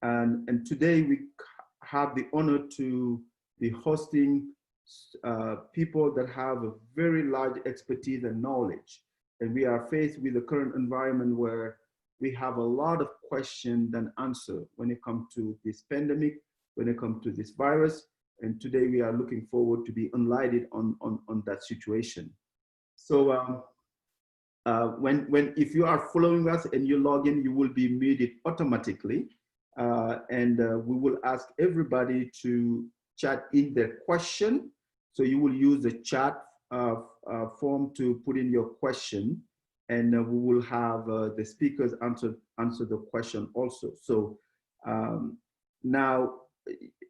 And today we have the honor to be hosting people that have a very large expertise and knowledge. And we are faced with the current environment where we have a lot of questions and answers when it comes to this pandemic, when it comes to this virus. And today we are looking forward to be enlightened on that situation. So if you are following us and you log in, you will be muted automatically. And we will ask everybody to chat in their question. So you will use the chat form to put in your question, and we will have the speakers answer the question also. So now,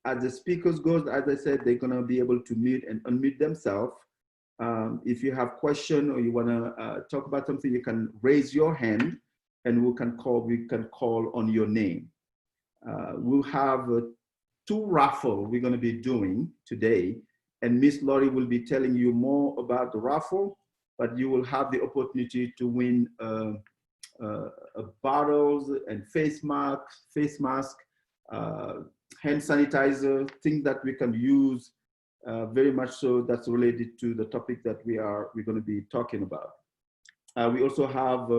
as the speakers goes, as I said, they're gonna be able to mute and unmute themselves. If you have question or you wanna talk about something, you can raise your hand, and we can call on your name. We'll have 2 raffle we're gonna be doing today, and Miss Laurie will be telling you more about the raffle, but you will have the opportunity to win bottles and face mask, hand sanitizer, things that we can use very much so that's related to the topic that we're going to be talking about. We also have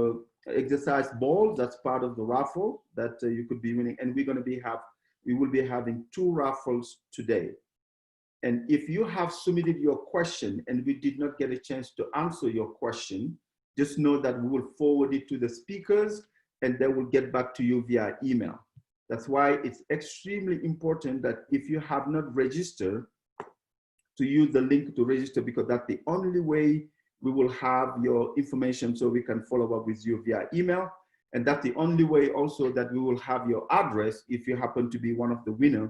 exercise balls that's part of the raffle that you could be winning, and we will be having 2 raffles today. And if you have submitted your question and we did not get a chance to answer your question, just know that we will forward it to the speakers and they will get back to you via email. That's why it's extremely important that if you have not registered, to use the link to register, because that's the only way we will have your information so we can follow up with you via email. And that's the only way also that we will have your address if you happen to be one of the winners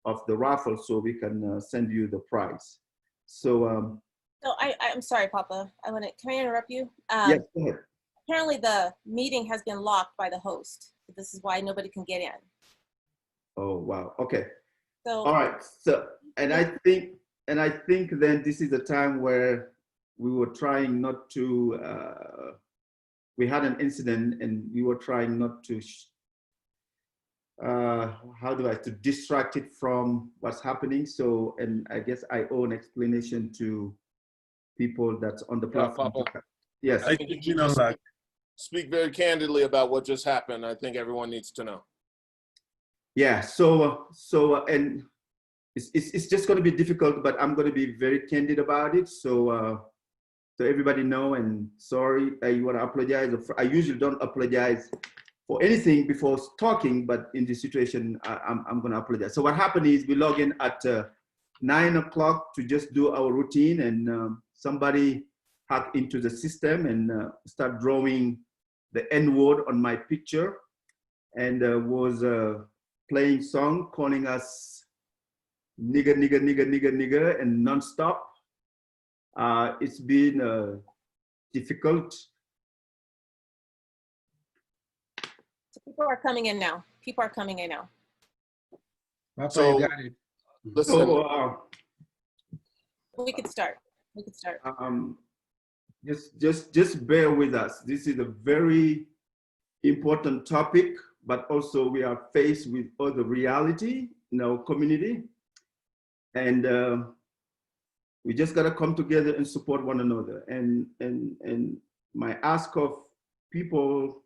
of the raffle, so we can send you the prize. So so I'm sorry, Papa. Can I interrupt you? Yes, go ahead. Apparently the meeting has been locked by the host. This is why nobody can get in. Oh, wow. Okay. So all right. So, and I think then this is the time where we were trying not to, we had an incident and we were trying not to, to distract it from what's happening. So, and I guess I owe an explanation to people that's on the platform. Papa, yes. I think you should just speak very candidly about what just happened. I think everyone needs to know. Yeah, and it's just going to be difficult, but I'm going to be very candid about it. So everybody know, and sorry, you want to apologize. I usually don't apologize for anything before talking, but in this situation, I'm going to apologize. So what happened is we log in at 9 o'clock to just do our routine, and somebody hacked into the system and start drawing the N word on my picture, and was playing song calling us nigger, nigger, nigger, nigger, nigger, and nonstop. It's been difficult. So people are coming in now. People are coming in now. So, listen. So, we could start. We could start. Just bear with us. This is a very important topic, but also we are faced with other reality in our community, and we just gotta come together and support one another. And my ask of people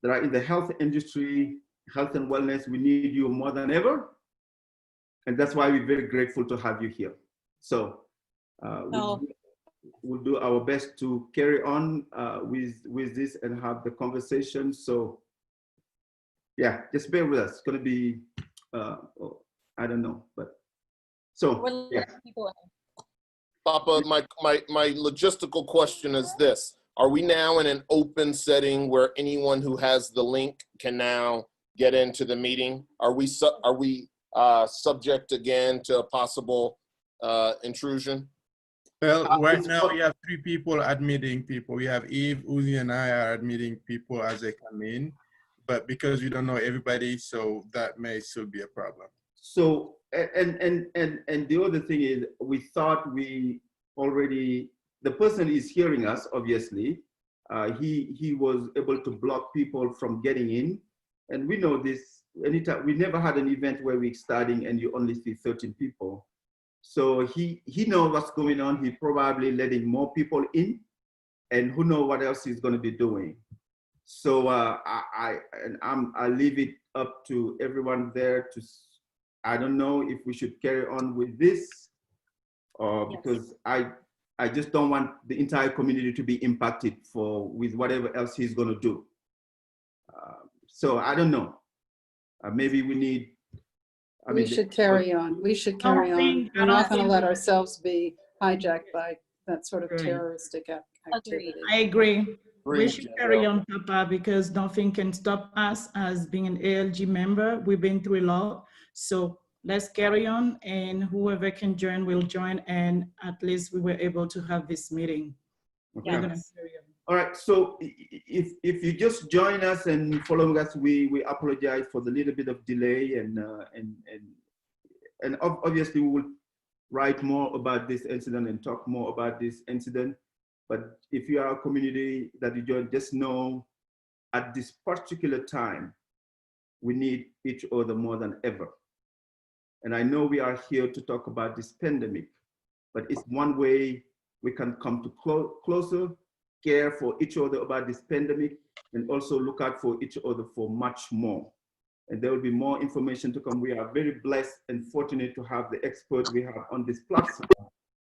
that are in the health industry, health and wellness, we need you more than ever, and that's why we're very grateful to have you here. So we'll do our best to carry on with this and have the conversation. So yeah, just bear with us. It's going to be, I don't know, but so yeah. Papa, my logistical question is this: are we now in an open setting where anyone who has the link can now get into the meeting? Are we subject again to a possible intrusion? Well, right now we have 3 people admitting people. We have Eve, Uzi, and I are admitting people as they come in, but because we don't know everybody, so that may still be a problem. So and the other thing is, we thought we already, the person is hearing us, obviously. He was able to block people from getting in, and we know this anytime, we never had an event where we're starting and you only see 13 people. So he knows what's going on. He probably letting more people in, and who knows what else he's going to be doing. So I leave it up to everyone there to, I don't know if we should carry on with this, because I just don't want the entire community to be impacted with whatever else he's going to do. So I don't know. Maybe we need. We should carry on. We should carry on. We're not going to let ourselves be hijacked by that sort of terroristic activity. I agree. We Agreed. should carry on, Papa, because nothing can stop us as being an ALG member. We've been through a lot. So let's carry on, and whoever can join will join. And at least we were able to have this meeting. Okay. We're gonna carry on. All right, so if you just join us and following us, we apologize for the little bit of delay, and obviously we will write more about this incident and talk more about this incident. But if you are a community that you join, just know at this particular time, we need each other more than ever. And I know we are here to talk about this pandemic, but it's one way we can come to closer, care for each other about this pandemic, and also look out for each other for much more. And there will be more information to come. We are very blessed and fortunate to have the expert we have on this platform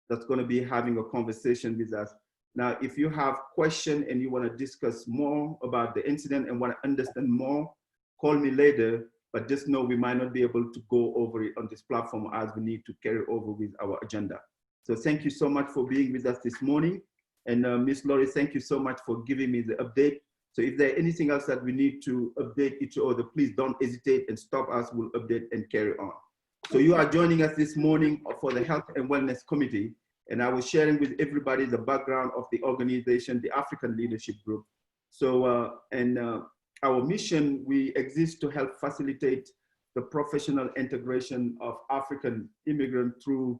that's going to be having a conversation with us. Now, if you have questions and you want to discuss more about the incident and want to understand more, call me later, but just know we might not be able to go over it on this platform as we need to carry over with our agenda. So thank you so much for being with us this morning. And Ms. Laurie, thank you so much for giving me the update. So if there's anything else that we need to update each other, please don't hesitate and stop us. We'll update and carry on. So you are joining us this morning for the Health and Wellness Committee. And I was sharing with everybody the background of the organization, the African Leadership Group. So, our mission, we exist to help facilitate the professional integration of African immigrants through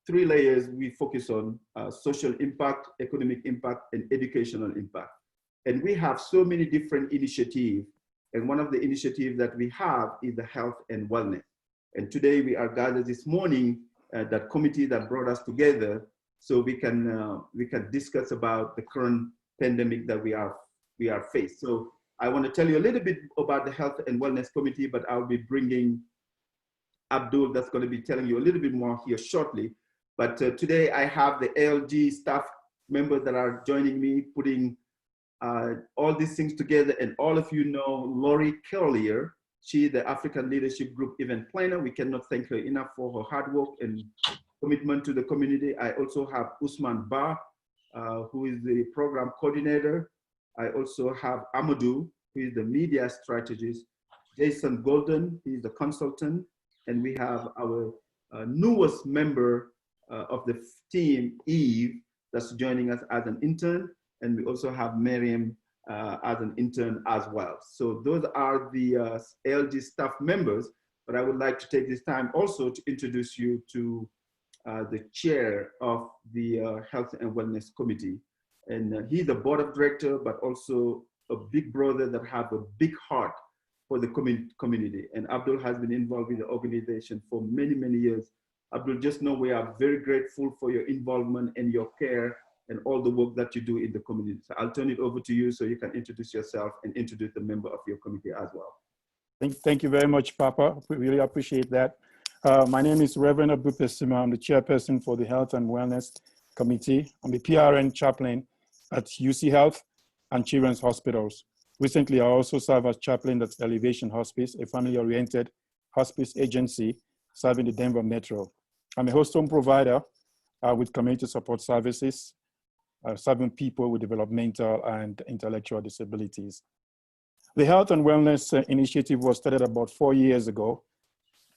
3 layers we focus on: social impact, economic impact, and educational impact. And we have so many different initiatives. And one of the initiatives that we have is the health and wellness. And today we are gathered this morning, that committee that brought us together, so we can discuss about the current pandemic that we are faced. So I want to tell you a little bit about the Health and Wellness Committee, but I'll be bringing Abdul, that's going to be telling you a little bit more here shortly. But today I have the ALG staff members that are joining me, putting all these things together. And all of you know Laurie Collier. She's the African Leadership Group event planner. We cannot thank her enough for her hard work and commitment to the community. I also have Usman Ba, who is the program coordinator. I also have Amadou, who is the media strategist. Jason Golden, he's the consultant. And we have our newest member of the team, Eve, that's joining us as an intern. And we also have Miriam as an intern as well. So those are the ALG staff members, but I would like to take this time also to introduce you to the chair of the Health and Wellness Committee. And he's the board of director, but also a big brother that has a big heart for the community. And Abdul has been involved with the organization for many, many years. Abdul, just know we are very grateful for your involvement and your care and all the work that you do in the community. So I'll turn it over to you so you can introduce yourself and introduce the member of your committee as well. Thank you very much, Papa. We really appreciate that. My name is Reverend Abdul Pesima. I'm the chairperson for the Health and Wellness Committee. I'm the PRN chaplain at UC Health and Children's Hospitals. Recently, I also serve as chaplain at Elevation Hospice, a family-oriented hospice agency serving the Denver Metro. I'm a host home provider with community support services, serving people with developmental and intellectual disabilities. The Health and Wellness Initiative was started about 4 years ago,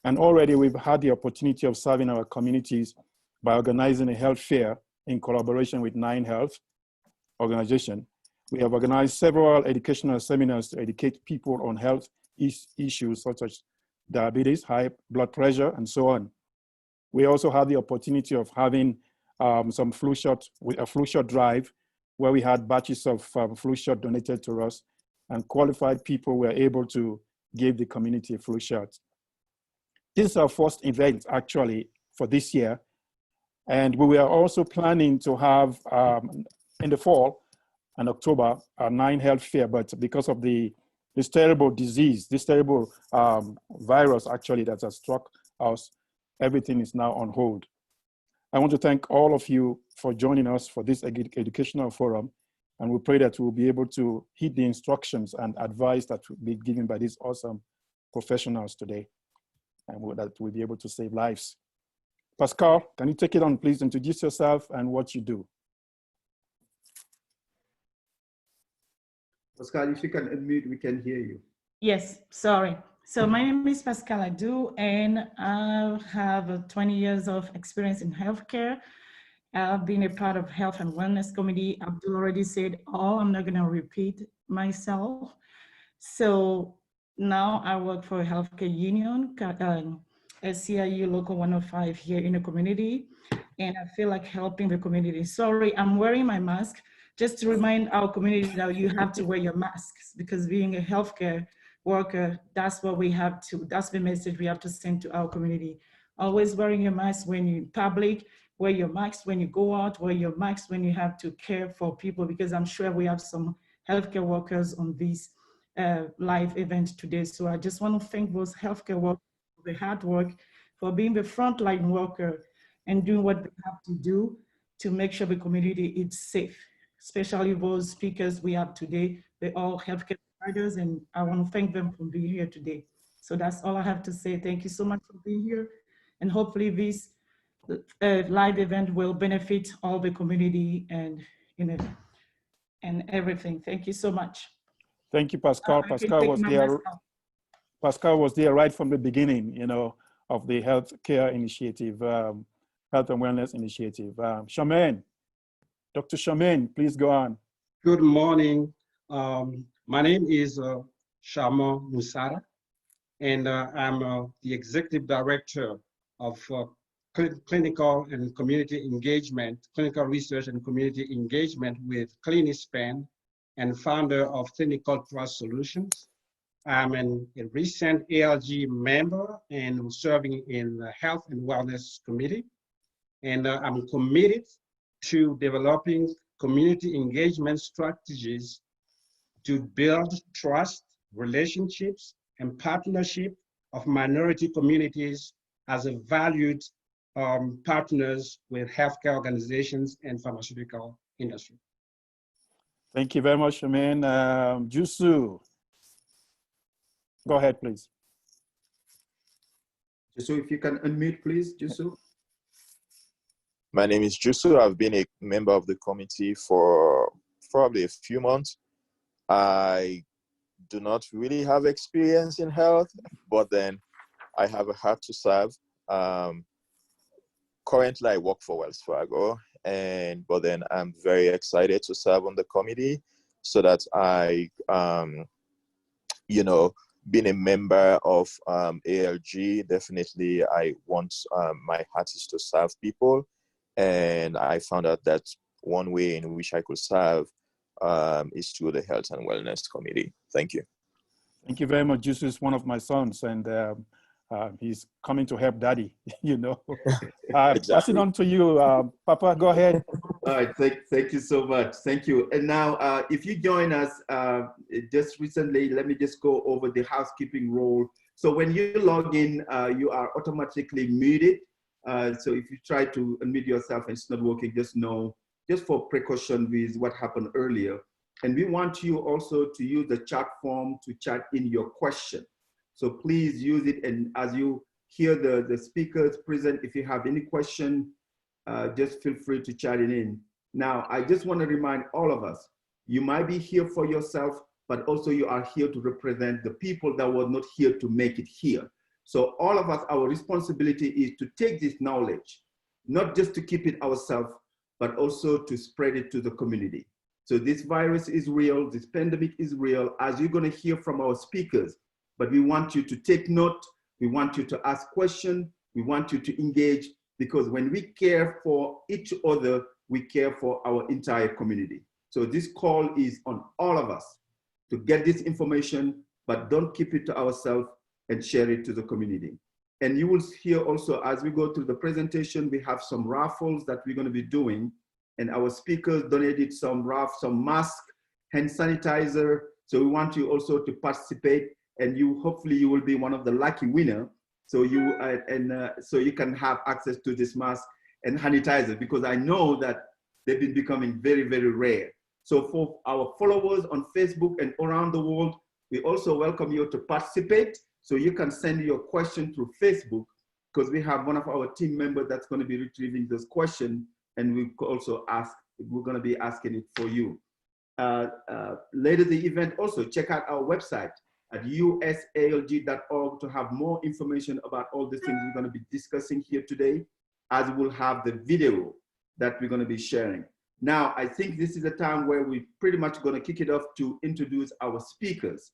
and already we've had the opportunity of serving our communities by organizing a health fair in collaboration with 9 Health organizations. We have organized several educational seminars to educate people on health issues such as diabetes, high blood pressure, and so on. We also had the opportunity of having some flu shot, a flu shot drive, where we had batches of flu shot donated to us, and qualified people were able to gave the community a flu shot. This is our first event actually for this year. And we were also planning to have in the fall and October a 9 health fair, but because of this terrible disease, this terrible virus actually that has struck us, everything is now on hold. I want to thank all of you for joining us for this educational forum, and we pray that we'll be able to heed the instructions and advice that will be given by these awesome professionals today, and that we'll be able to save lives. Pascal, can you take it on, please? Introduce yourself and what you do. Pascal, if you can unmute, we can hear you. Yes, sorry. So my name is Pascal Adu, and I have 20 years of experience in healthcare. I've been a part of health and wellness committee. Abdul already said all, I'm not gonna repeat myself. So now I work for a healthcare union, SCIU Local 105 here in the community, and I feel like helping the community. Sorry, I'm wearing my mask just to remind our community that you have to wear your masks, because being a healthcare worker, that's what we have to, that's the message we have to send to our community. Always wearing your mask when you're in public, wear your mask when you go out, wear your mask when you have to care for people, because I'm sure we have some healthcare workers on this live event today. So I just want to thank those healthcare workers for the hard work, for being the frontline worker and doing what they have to do to make sure the community is safe, especially those speakers we have today. They're all healthcare providers, and I want to thank them for being here today. So that's all I have to say. Thank you so much for being here. And hopefully this live event will benefit all the community and, you know, and everything. Thank you so much. Thank you, Pascal. Pascal was there right from the beginning, you know, of the healthcare initiative, health and wellness initiative. Charmaine, Dr. Charmaine, please go on. Good morning. My name is Shama Musara, and I'm the Executive Director of Clinical and Community Engagement, Clinical Research and Community Engagement with CliniSpan, and founder of Clinical Trust Solutions. I'm a recent ALG member and serving in the Health and Wellness Committee. And I'm committed to developing community engagement strategies to build trust, relationships, and partnership of minority communities as a valued partners with healthcare organizations and pharmaceutical industry. Thank you very much, Charmaine. Jusu, go ahead, please. Jusu, if you can unmute, please, Jusu. My name is Jusu. I've been a member of the committee for probably a few months. I do not really have experience in health, but then I have a heart to serve. Currently, I work for Wells Fargo, but then I'm very excited to serve on the committee so that I, you know, being a member of ALG, definitely I want, my heart is to serve people. And I found out that one way in which I could serve is through the Health and Wellness Committee. Thank you. Thank you very much. Jusu is one of my sons, and he's coming to help Daddy, you know. Exactly. Pass it on to you, Papa, go ahead. All right, thank you so much. Thank you. And now, if you join us just recently, let me just go over the housekeeping rule. So when you log in, you are automatically muted. So if you try to unmute yourself and it's not working, just know, just for precaution with what happened earlier. And we want you also to use the chat form to chat in your question. So please use it. And as you hear the speakers present, if you have any question, just feel free to chat it in. Now, I just want to remind all of us, you might be here for yourself, but also you are here to represent the people that were not here to make it here. So all of us, our responsibility is to take this knowledge, not just to keep it ourselves, but also to spread it to the community. So this virus is real, this pandemic is real, as you're gonna hear from our speakers, but we want you to take note, we want you to ask questions, we want you to engage, because when we care for each other, we care for our entire community. So this call is on all of us to get this information, but don't keep it to ourselves and share it to the community. And you will hear also, as we go through the presentation, we have some raffles that we're going to be doing. And our speakers donated some masks, hand sanitizer. So we want you also to participate, and hopefully you will be one of the lucky winner. So so you can have access to this mask and sanitizer, because I know that they've been becoming very, very rare. So for our followers on Facebook and around the world, we also welcome you to participate. So you can send your question through Facebook, because we have one of our team members that's going to be retrieving this question, and we're going to be asking it for you. Later the event, also check out our website at usalg.org to have more information about all the things we're going to be discussing here today, as we'll have the video that we're going to be sharing. Now, I think this is a time where we're pretty much going to kick it off to introduce our speakers.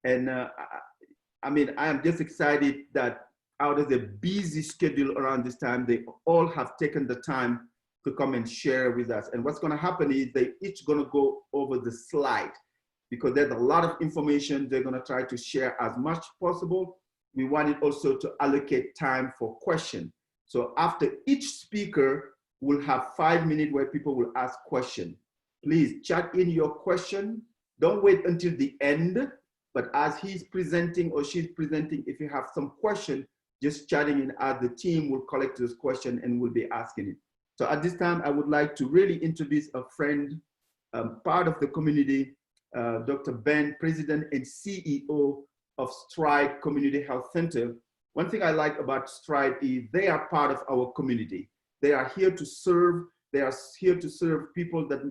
And I mean, I am just excited that out of the busy schedule around this time, they all have taken the time to come and share with us. And what's going to happen is they each going to go over the slide, because there's a lot of information they're going to try to share as much possible. We wanted also to allocate time for questions. So after each speaker, we'll have 5 minutes where people will ask questions. Please chat in your question. Don't wait until the end, but as he's presenting or she's presenting, if you have some question, just chatting in, as the team will collect this question and will be asking it. So at this time, I would like to really introduce a friend, part of the community, Dr. Ben, President and CEO of Stride Community Health Center. One thing I like about Stride is they are part of our community. They are here to serve. They are here to serve people that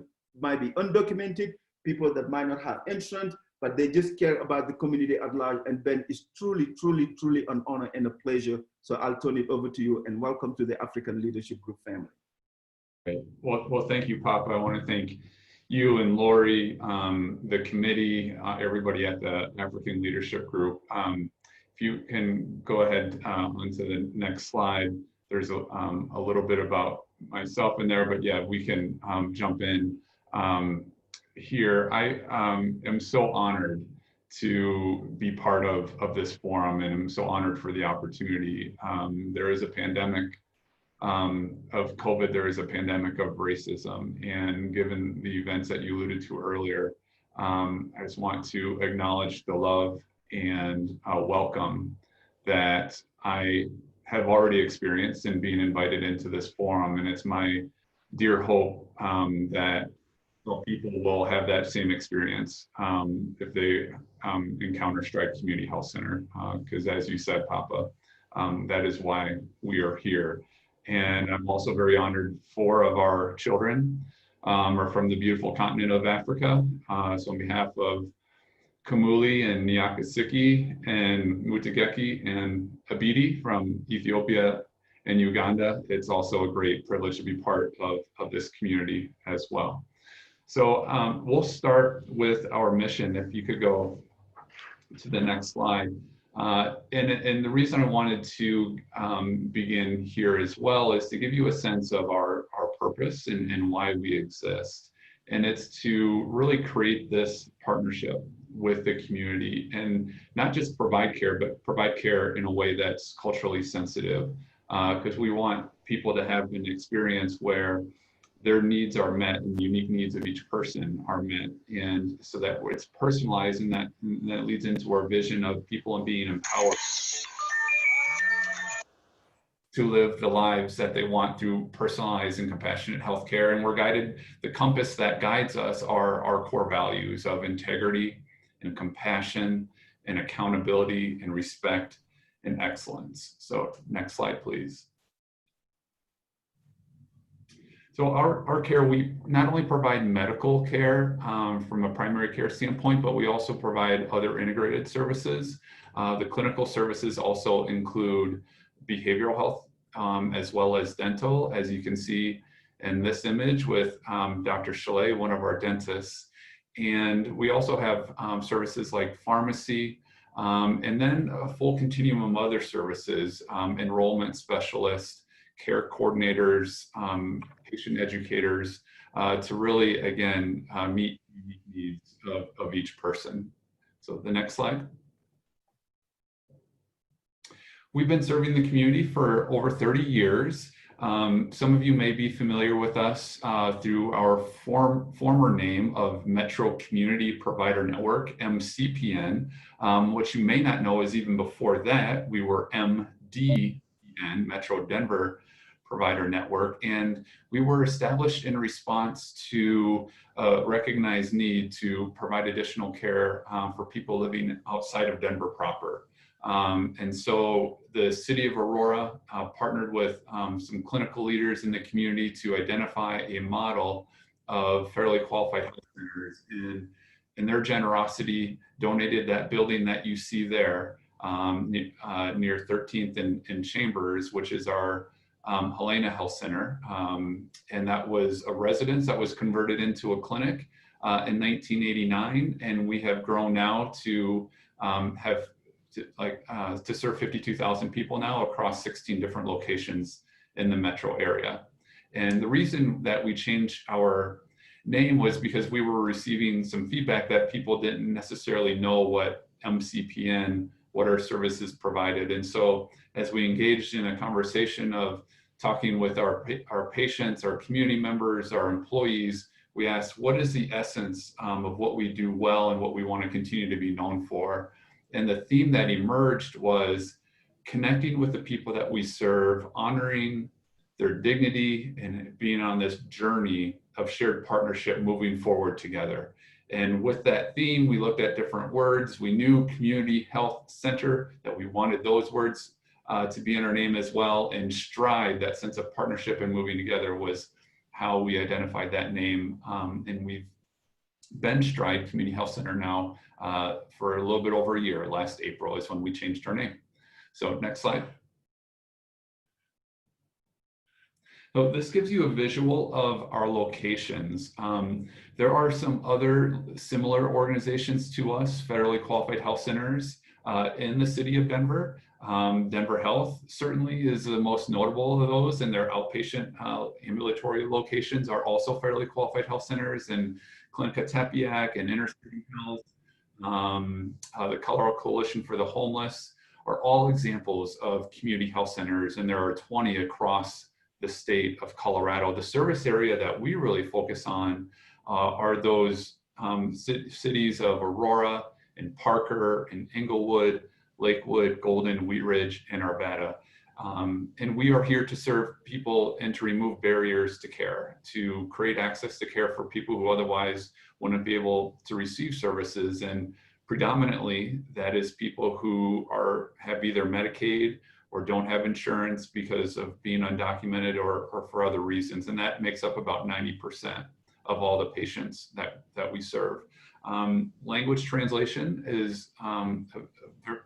might be undocumented, people that might not have insurance, but they just care about the community at large. And Ben, is truly, truly, truly an honor and a pleasure. So I'll turn it over to you, and welcome to the African Leadership Group family. Great. Well, thank you, Papa. I want to thank you and Lori, the committee, everybody at the African Leadership Group. If you can go ahead onto the next slide, there's a little bit about myself in there, but yeah, we can jump in here. I am so honored to be part of this forum, and I'm so honored for the opportunity. There is a pandemic of COVID, there is a pandemic of racism. And given the events that you alluded to earlier, I just want to acknowledge the love and welcome that I have already experienced in being invited into this forum. And it's my dear hope that people will have that same experience if they encounter Stride Community Health Center. Because as you said, Papa, that is why we are here. And I'm also very honored 4 of our children are from the beautiful continent of Africa. So on behalf of Kamuli and Nyakasiki and Mutageki and Abidi from Ethiopia and Uganda, it's also a great privilege to be part of this community as well. So we'll start with our mission. If you could go to the next slide. And the reason I wanted to begin here as well is to give you a sense of our purpose and why we exist. And it's to really create this partnership with the community and not just provide care, but provide care in a way that's culturally sensitive, because we want people to have an experience where their needs are met and the unique needs of each person are met. And so that it's personalized, and that leads into our vision of people and being empowered to live the lives that they want through personalized and compassionate healthcare. And we're guided, the compass that guides us are our core values of integrity and compassion and accountability and respect and excellence. So next slide, please. So our care, we not only provide medical care from a primary care standpoint, but we also provide other integrated services. The clinical services also include behavioral health as well as dental, as you can see in this image with Dr. Chalet, one of our dentists. And we also have services like pharmacy, and then a full continuum of other services, enrollment specialists, care coordinators, patient educators, to really, again, meet unique needs of each person. So the next slide. We've been serving the community for over 30 years. Some of you may be familiar with us through our former name of Metro Community Provider Network, MCPN. What you may not know is even before that, we were MDN, Metro Denver Provider Network, and we were established in response to a recognized need to provide additional care for people living outside of Denver proper. And so the city of Aurora partnered with some clinical leaders in the community to identify a model of federally qualified health centers, and in their generosity donated that building that you see there near 13th and Chambers, which is our Helena Health Center. And that was a residence that was converted into a clinic in 1989. And we have grown now to to serve 52,000 people now across 16 different locations in the metro area. And the reason that we changed our name was because we were receiving some feedback that people didn't necessarily know what MCPN, what our services provided. And so as we engaged in a conversation of talking with our patients, our community members, our employees, we asked, what is the essence of what we do well and what we want to continue to be known for? And the theme that emerged was connecting with the people that we serve, honoring their dignity, and being on this journey of shared partnership moving forward together. And with that theme, we looked at different words. We knew community health center, that we wanted those words to be in our name as well. And stride, that sense of partnership and moving together, was how we identified that name. And we've been Stride Community Health Center now for a little bit over a year. Last April is when we changed our name. So next slide. So this gives you a visual of our locations. There are some other similar organizations to us, federally qualified health centers in the city of Denver. Denver Health certainly is the most notable of those, and their outpatient ambulatory locations are also federally qualified health centers, and Clinica Tepeyac and Inner City Health, the Colorado Coalition for the Homeless are all examples of community health centers, and there are 20 across the state of Colorado. The service area that we really focus on are those cities of Aurora and Parker and Inglewood, Lakewood, Golden, Wheat Ridge, and Arvada. And we are here to serve people and to remove barriers to care, to create access to care for people who otherwise wouldn't be able to receive services. And predominantly, that is people who have either Medicaid or don't have insurance because of being undocumented or for other reasons. And that makes up about 90% of all the patients that we serve. Language translation is a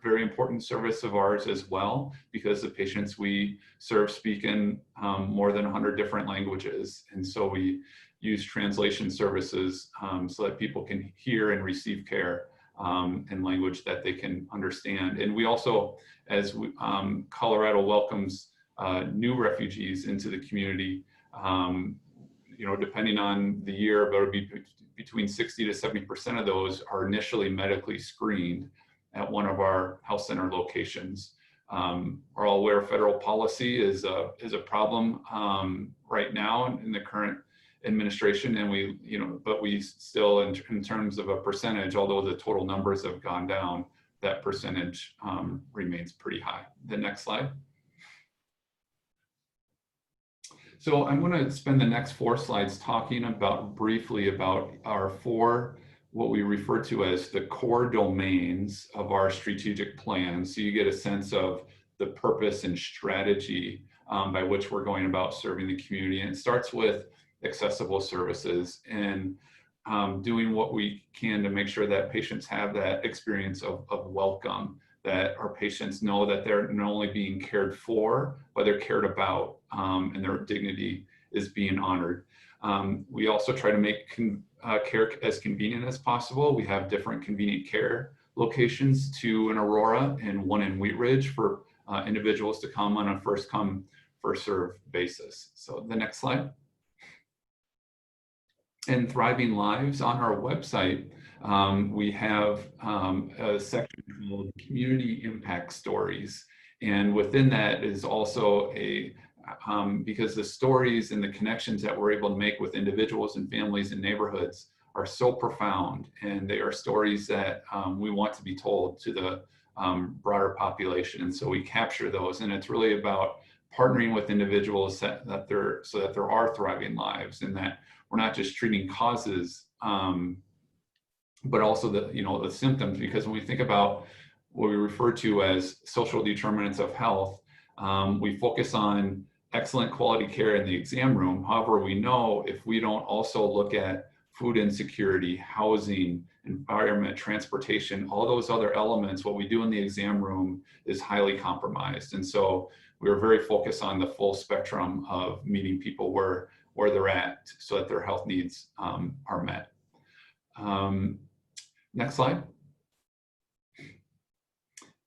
very important service of ours as well, because the patients we serve speak in more than 100 different languages. And so we use translation services so that people can hear and receive care in language that they can understand. And we also, as Colorado welcomes new refugees into the community, depending on the year, but it would be between 60 to 70% of those are initially medically screened at one of our health center locations. We're all aware federal policy is a problem right now in the current administration, and but we still, in terms of a percentage, although the total numbers have gone down, that percentage remains pretty high. The next slide. So I'm going to spend the next 4 slides talking briefly about our 4, what we refer to as the core domains of our strategic plan. So you get a sense of the purpose and strategy by which we're going about serving the community. And it starts with accessible services and doing what we can to make sure that patients have that experience of welcome, that our patients know that they're not only being cared for, but they're cared about, and their dignity is being honored. We also try to make care as convenient as possible. We have different convenient care locations, 2 in Aurora and 1 in Wheat Ridge, for individuals to come on a first come, first serve basis. So the next slide. And Thriving Lives, on our website, we have a section called Community Impact Stories. And within that is also because the stories and the connections that we're able to make with individuals and families and neighborhoods are so profound, and they are stories that we want to be told to the broader population. And so we capture those, and it's really about partnering with individuals so that there are thriving lives, and that we're not just treating causes, but also the symptoms. Because when we think about what we refer to as social determinants of health, we focus on excellent quality care in the exam room. However, we know if we don't also look at food insecurity, housing, environment, transportation, all those other elements, what we do in the exam room is highly compromised. And so we are very focused on the full spectrum of meeting people where they're at so that their health needs are met. Next slide.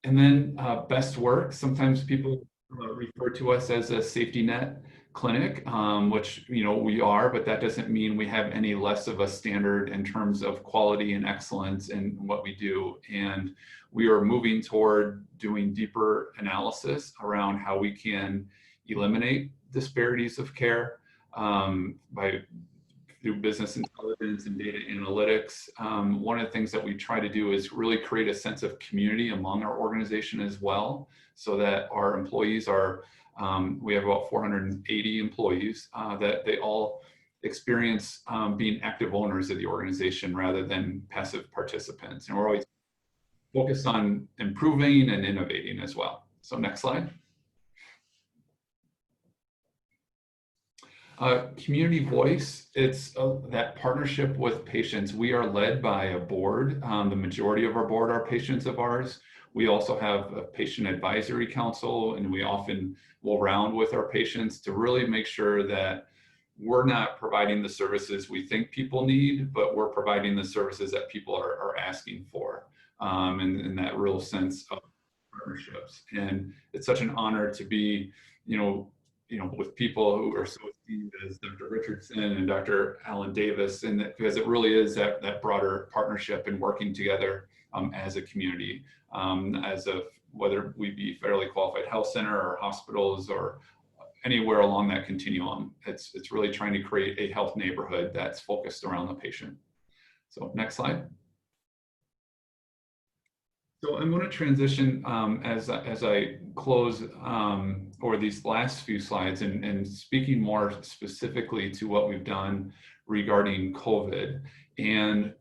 And then best work. Sometimes people refer to us as a safety net clinic, which we are, but that doesn't mean we have any less of a standard in terms of quality and excellence in what we do. And we are moving toward doing deeper analysis around how we can eliminate disparities of care through business intelligence and data analytics. One of the things that we try to do is really create a sense of community among our organization as well, so that our employees are, we have about 480 employees, that they all experience being active owners of the organization rather than passive participants. And we're always focused on improving and innovating as well. So next slide. Community voice, it's that partnership with patients. We are led by a board. The majority of our board are patients of ours. We also have a patient advisory council, and we often will round with our patients to really make sure that we're not providing the services we think people need, but we're providing the services that people are asking for, and that real sense of partnerships. And it's such an honor to be, with people who are so esteemed as Dr. Richardson and Dr. Alan Davis, and because it really is that broader partnership and working together as a community, whether we be federally qualified health center or hospitals or anywhere along that continuum. It's really trying to create a health neighborhood that's focused around the patient. So next slide. So I'm going to transition as I close over these last few slides and speaking more specifically to what we've done regarding COVID. And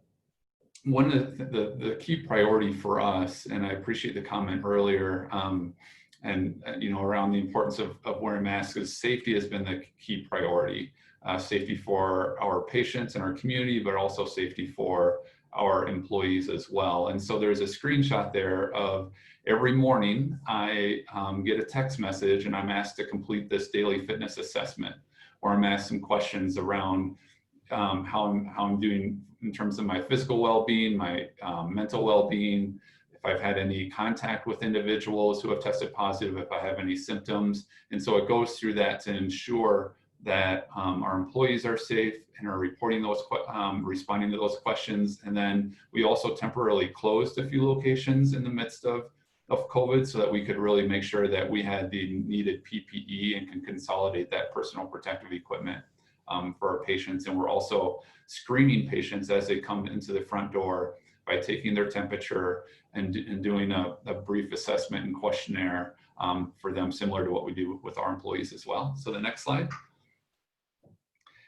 one of the key priority for us, and I appreciate the comment earlier, around the importance of wearing masks, is safety has been the key priority. Safety for our patients and our community, but also safety for our employees as well. And so there's a screenshot there of every morning I get a text message and I'm asked to complete this daily fitness assessment, or I'm asked some questions around how I'm doing in terms of my physical well-being, my mental well-being, if I've had any contact with individuals who have tested positive, if I have any symptoms. And so it goes through that to ensure that our employees are safe and are reporting those, responding to those questions. And then we also temporarily closed a few locations in the midst of COVID so that we could really make sure that we had the needed PPE and can consolidate that personal protective equipment for our patients. And we're also screening patients as they come into the front door by taking their temperature and doing a brief assessment and questionnaire for them, similar to what we do with our employees as well. So the next slide.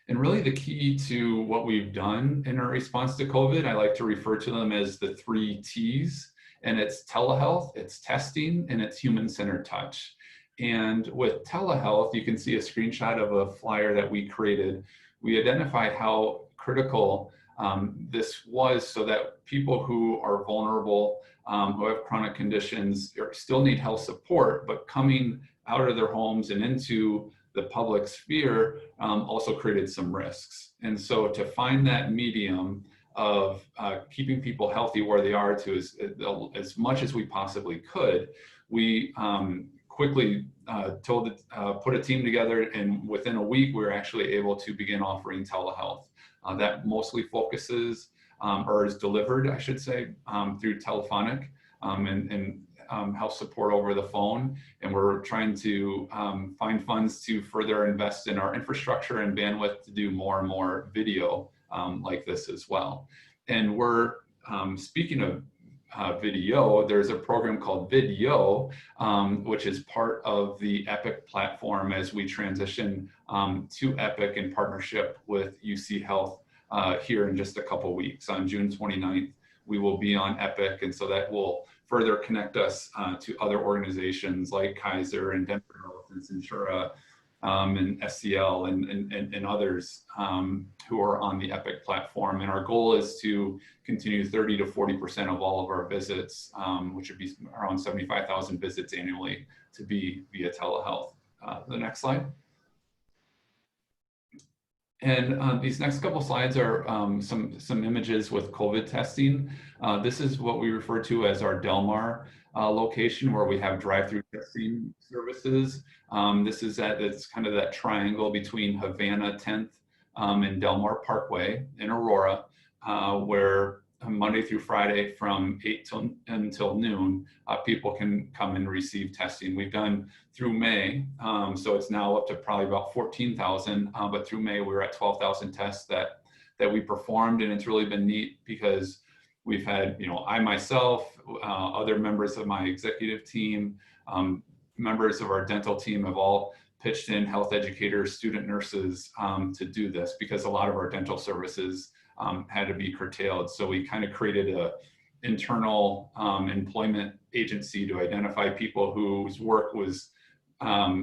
And really the key to what we've done in our response to COVID, I like to refer to them as the 3 T's, and it's telehealth, it's testing, and it's human-centered touch. And with telehealth, you can see a screenshot of a flyer that we created. We identified how critical this was so that people who are vulnerable, who have chronic conditions, still need health support, but coming out of their homes and into the public sphere also created some risks. And so to find that medium of keeping people healthy where they are to as much as we possibly could, we quickly put a team together, and within a week, we were actually able to begin offering telehealth. That mostly focuses, or is delivered, I should say, through telephonic and health support over the phone, and we're trying to find funds to further invest in our infrastructure and bandwidth to do more and more video like this as well. And we're, speaking of video, there's a program called Video, which is part of the Epic platform as we transition to Epic in partnership with UC Health here in just a couple weeks. On June 29th, we will be on Epic, and so that will further connect us to other organizations like Kaiser and Denver Health and Centura and SCL and others who are on the Epic platform. And our goal is to continue 30 to 40% of all of our visits, which would be around 75,000 visits annually, to be via telehealth. The next slide. And these next couple slides are some images with COVID testing. This is what we refer to as our Delmar location, where we have drive-through testing services. This is it's kind of that triangle between Havana 10th and Delmar Parkway in Aurora, where Monday through Friday from 8 until noon, people can come and receive testing. We've done through May, so it's now up to probably about 14,000, but through May we were at 12,000 tests that we performed, and it's really been neat because we've had, I myself, other members of my executive team, members of our dental team have all pitched in, health educators, student nurses, to do this because a lot of our dental services had to be curtailed. So we kind of created a internal employment agency to identify people whose work was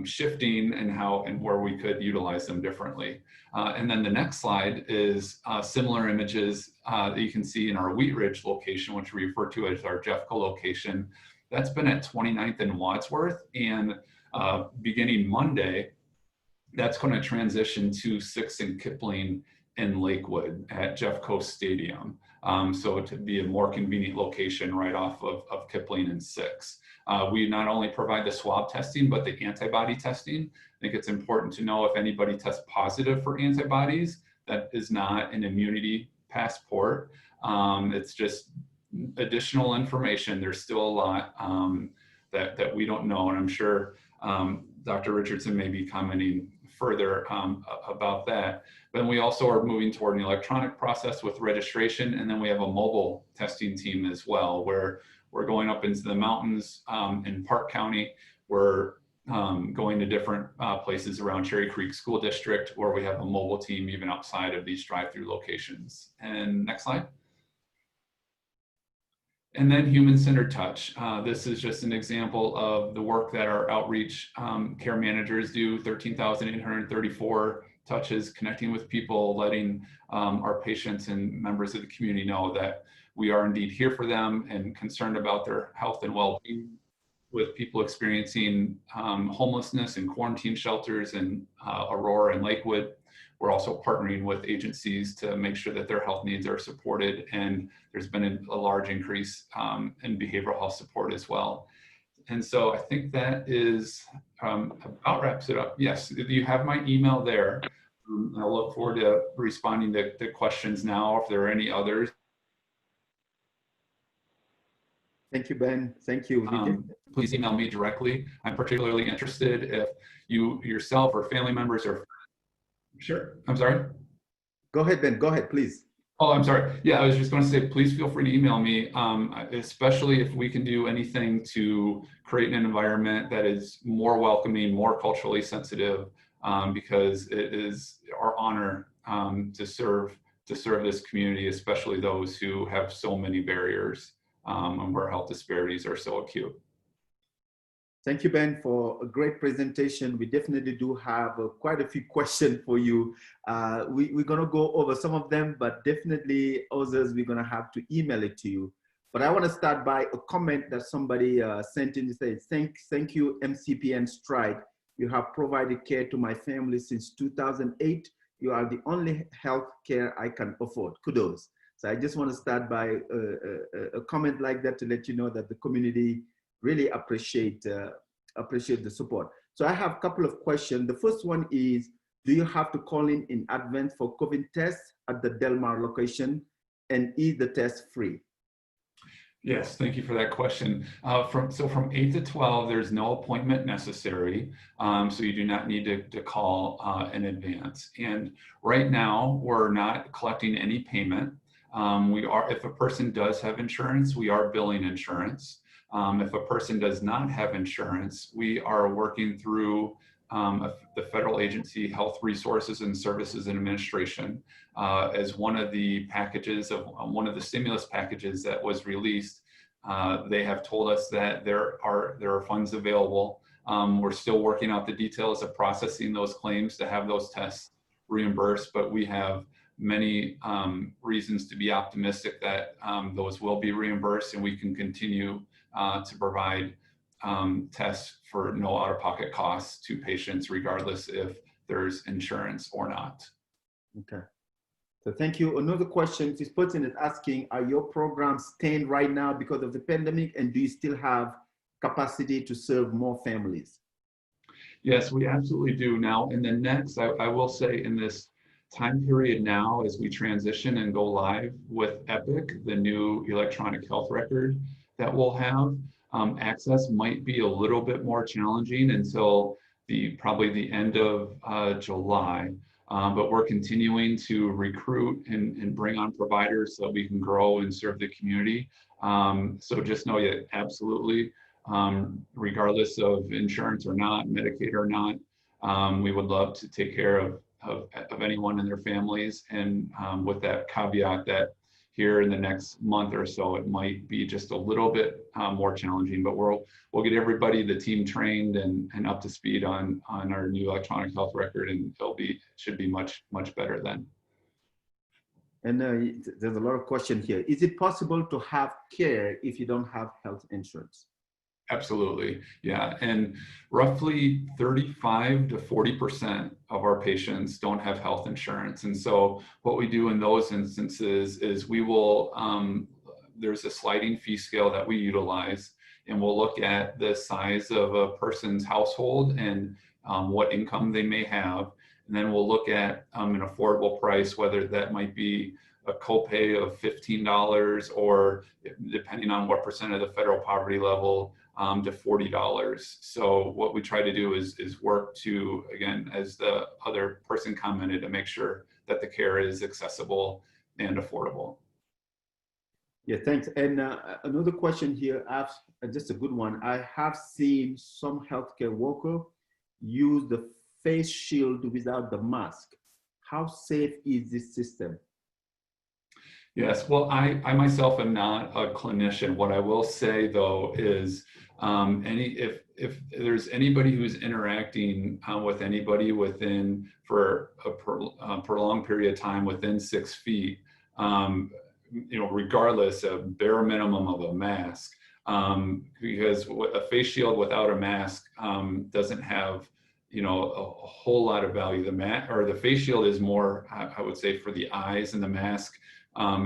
shifting and where we could utilize them differently. And then the next slide is similar images that you can see in our Wheat Ridge location, which we refer to as our Jeffco location. That's been at 29th and Wadsworth, and beginning Monday, that's going to transition to 6th and Kipling in Lakewood at Jeffco Stadium. So to be a more convenient location right off of Kipling and 6. We not only provide the swab testing, but the antibody testing. I think it's important to know if anybody tests positive for antibodies, that is not an immunity passport. It's just additional information. There's still a lot that we don't know, and I'm sure Dr. Richardson may be commenting further about that. But we also are moving toward an electronic process with registration, and then we have a mobile testing team as well, where we're going up into the mountains in Park County. We're going to different places around Cherry Creek School District, where we have a mobile team even outside of these drive-through locations. And next slide. And then human-centered touch. This is just an example of the work that our outreach care managers do. 13,834 touches, connecting with people, letting our patients and members of the community know that we are indeed here for them and concerned about their health and well-being. With people experiencing homelessness in quarantine shelters in Aurora and Lakewood, we're also partnering with agencies to make sure that their health needs are supported, and there's been a large increase in behavioral health support as well. And so I think that is about wraps it up. Yes, you have my email there. I'll look forward to responding to questions now if there are any others. Thank you, Ben. Thank you. Please email me directly. I'm particularly interested if you yourself or family members are. Sure. I'm sorry. Go ahead, Ben. Go ahead, please. Oh, I'm sorry. Yeah, I was just going to say, please feel free to email me, especially if we can do anything to create an environment that is more welcoming, more culturally sensitive, because it is our honor to serve this community, especially those who have so many barriers and where health disparities are so acute. Thank you, Ben, for a great presentation. We definitely do have quite a few questions for you. We're going to go over some of them, but definitely others we're going to have to email it to you. But I want to start by a comment that somebody sent in to say, thank you, MCPN Stride. You have provided care to my family since 2008. You are the only health care I can afford. Kudos. So I just want to start by a comment like that to let you know that the community really appreciate the support. So I have a couple of questions. The first one is, do you have to call in advance for COVID tests at the Delmar location, and is the test free? Yes, thank you for that question. From 8 to 12, there's no appointment necessary, so you do not need to call in advance. And right now, we're not collecting any payment. If a person does have insurance, we are billing insurance. If a person does not have insurance, we are working through the federal agency Health Resources and Services Administration as one of the packages of one of the stimulus packages that was released. They have told us that there are funds available. We're still working out the details of processing those claims to have those tests reimbursed, but we have many reasons to be optimistic that those will be reimbursed, and we can continue to provide tests for no out-of-pocket costs to patients, regardless if there's insurance or not. Okay. So thank you. Another question, this person is asking, are your programs staying right now because of the pandemic, and do you still have capacity to serve more families? Yes, we absolutely do. Now, in the next, I will say in this time period now, as we transition and go live with Epic, the new electronic health record that we'll have, access might be a little bit more challenging until probably the end of July. But we're continuing to recruit and bring on providers so that we can grow and serve the community. So just know that absolutely, regardless of insurance or not, Medicaid or not, we would love to take care of anyone and their families. And with that caveat that here in the next month or so, it might be just a little bit more challenging, but we'll get everybody, the team trained and up to speed on our new electronic health record, and should be much better then. And there's a lot of questions here. Is it possible to have care if you don't have health insurance? Absolutely, yeah. And roughly 35 to 40% of our patients don't have health insurance. And so what we do in those instances is we will, there's a sliding fee scale that we utilize, and we'll look at the size of a person's household and what income they may have. And then we'll look at an affordable price, whether that might be a copay of $15 or, depending on what percent of the federal poverty level, to $40. So what we try to do is work to, again, as the other person commented, to make sure that the care is accessible and affordable. Yeah, thanks. And another question here, just a good one. I have seen some healthcare worker use the face shield without the mask. How safe is this system? Yes, well, I myself am not a clinician. What I will say though is if there's anybody who's interacting with anybody for a prolonged period of time within 6 feet, regardless of bare minimum of a mask, because a face shield without a mask doesn't have a whole lot of value. The face shield is more, I would say, for the eyes, and the mask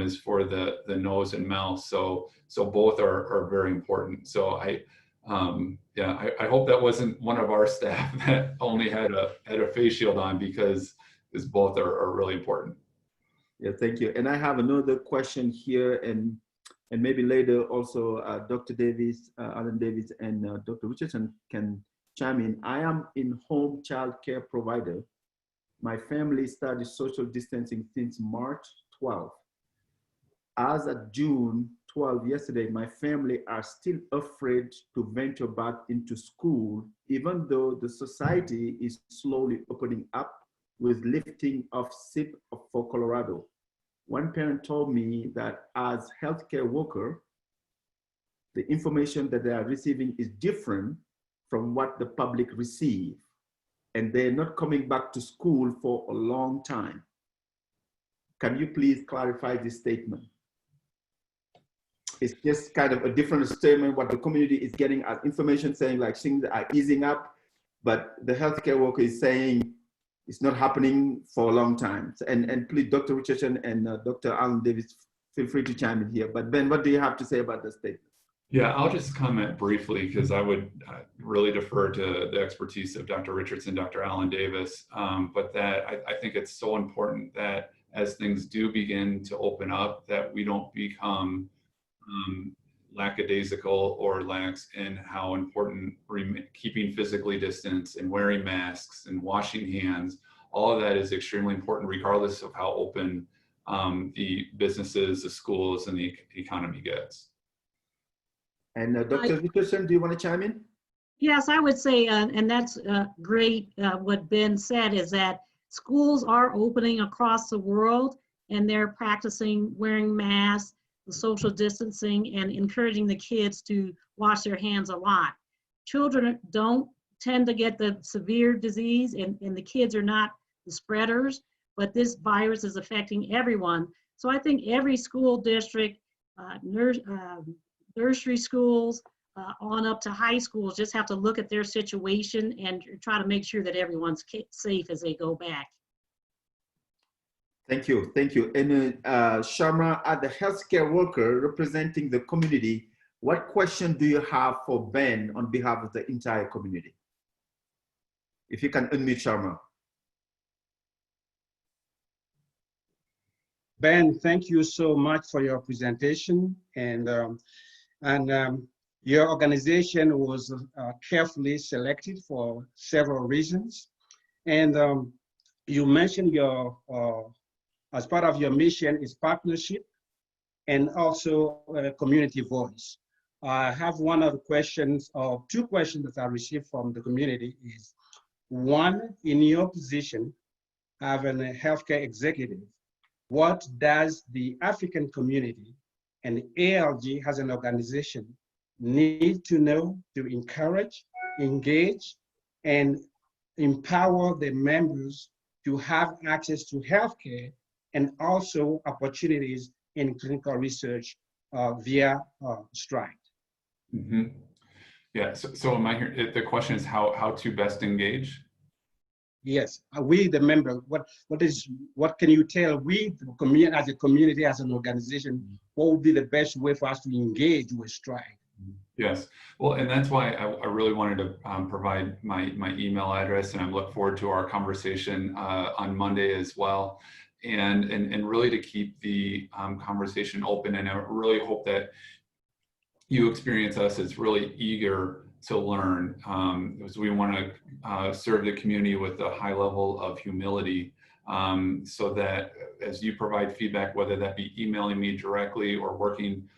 is for the nose and mouth. So both are very important. So I hope that wasn't one of our staff that only had a face shield on, because both are really important. Yeah, thank you. And I have another question here, and maybe later also Dr. Davis, Alan Davis, and Dr. Richardson can chime in. I am in home child care provider. My family started social distancing since March 12th. As of June 12, yesterday, my family are still afraid to venture back into school, even though the society is slowly opening up with lifting of SIP for Colorado. One parent told me that as healthcare worker, the information that they are receiving is different from what the public receive, and they're not coming back to school for a long time. Can you please clarify this statement? It's just kind of a different statement what the community is getting as information, saying like things are easing up, but the healthcare worker is saying it's not happening for a long time. And please, Dr. Richardson and Dr. Alan Davis, feel free to chime in here. But Ben, what do you have to say about the statement? Yeah, I'll just comment briefly, because I would really defer to the expertise of Dr. Richardson, Dr. Alan Davis, but that I think it's so important that as things do begin to open up, that we don't become lackadaisical or lax in how important keeping physically distanced and wearing masks and washing hands, all of that is extremely important regardless of how open the businesses, the schools, and the economy gets. And Dr. Richardson, do you want to chime in? Yes, I would say, and that's great, what Ben said, is that schools are opening across the world and they're practicing wearing masks, the social distancing, and encouraging the kids to wash their hands a lot. Children don't tend to get the severe disease, and the kids are not the spreaders, but this virus is affecting everyone. So I think every school district, nursery schools, on up to high schools just have to look at their situation and try to make sure that everyone's safe as they go back. Thank you, thank you. And Sharma, as the healthcare worker representing the community, what question do you have for Ben on behalf of the entire community? If you can unmute Sharma. Ben, thank you so much for your presentation, and your organization was carefully selected for several reasons. And you mentioned your, as part of your mission is partnership and also community voice. I have one of the questions, or two questions that I received from the community is, one, in your position, having a healthcare executive, what does the African community and ALG as an organization need to know to encourage, engage, and empower the members to have access to healthcare and also opportunities in clinical research via STRIDE? Mm-hmm. Yeah, so am I here? The question is how to best engage? Yes, we the member, what can you tell we the community, as a community, as an organization, what would be the best way for us to engage with STRIDE? Yes, well, and that's why I really wanted to provide my email address, and I look forward to our conversation on Monday as well, and really to keep the conversation open. And I really hope that you experience us as really eager to learn, because we want to serve the community with a high level of humility, so that as you provide feedback, whether that be emailing me directly or working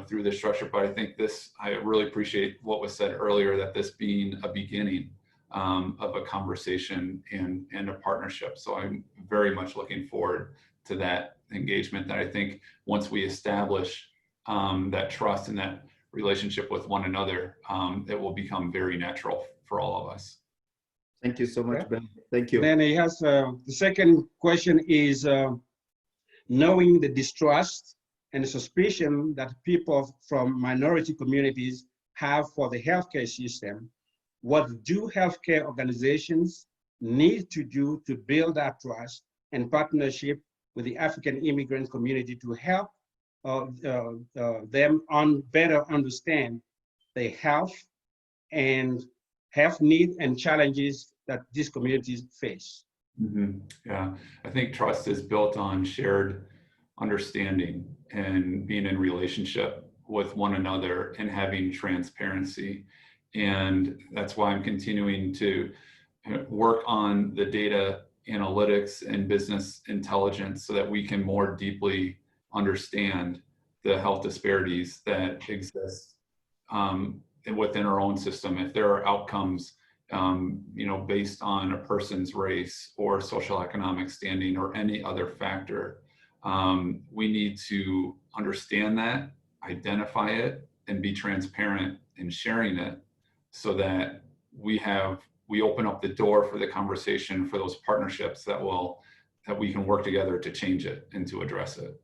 through this structure. But I think I really appreciate what was said earlier, that this being a beginning of a conversation and a partnership. So I'm very much looking forward to that engagement, that I think once we establish that trust and that relationship with one another, it will become very natural for all of us. Thank you so much, Ben. Thank you. Then he has, the second question is, knowing the distrust and the suspicion that people from minority communities have for the healthcare system, what do healthcare organizations need to do to build that trust and partnership with the African immigrant community to help them better understand the health need and challenges that these communities face? Mm-hmm. Yeah, I think trust is built on shared understanding and being in relationship with one another and having transparency. And that's why I'm continuing to work on the data analytics and business intelligence so that we can more deeply understand the health disparities that exist within our own system. If there are outcomes based on a person's race or social economic standing or any other factor, we need to understand that, identify it, and be transparent in sharing it, so that we open up the door for the conversation, for those partnerships that we can work together to change it and to address it.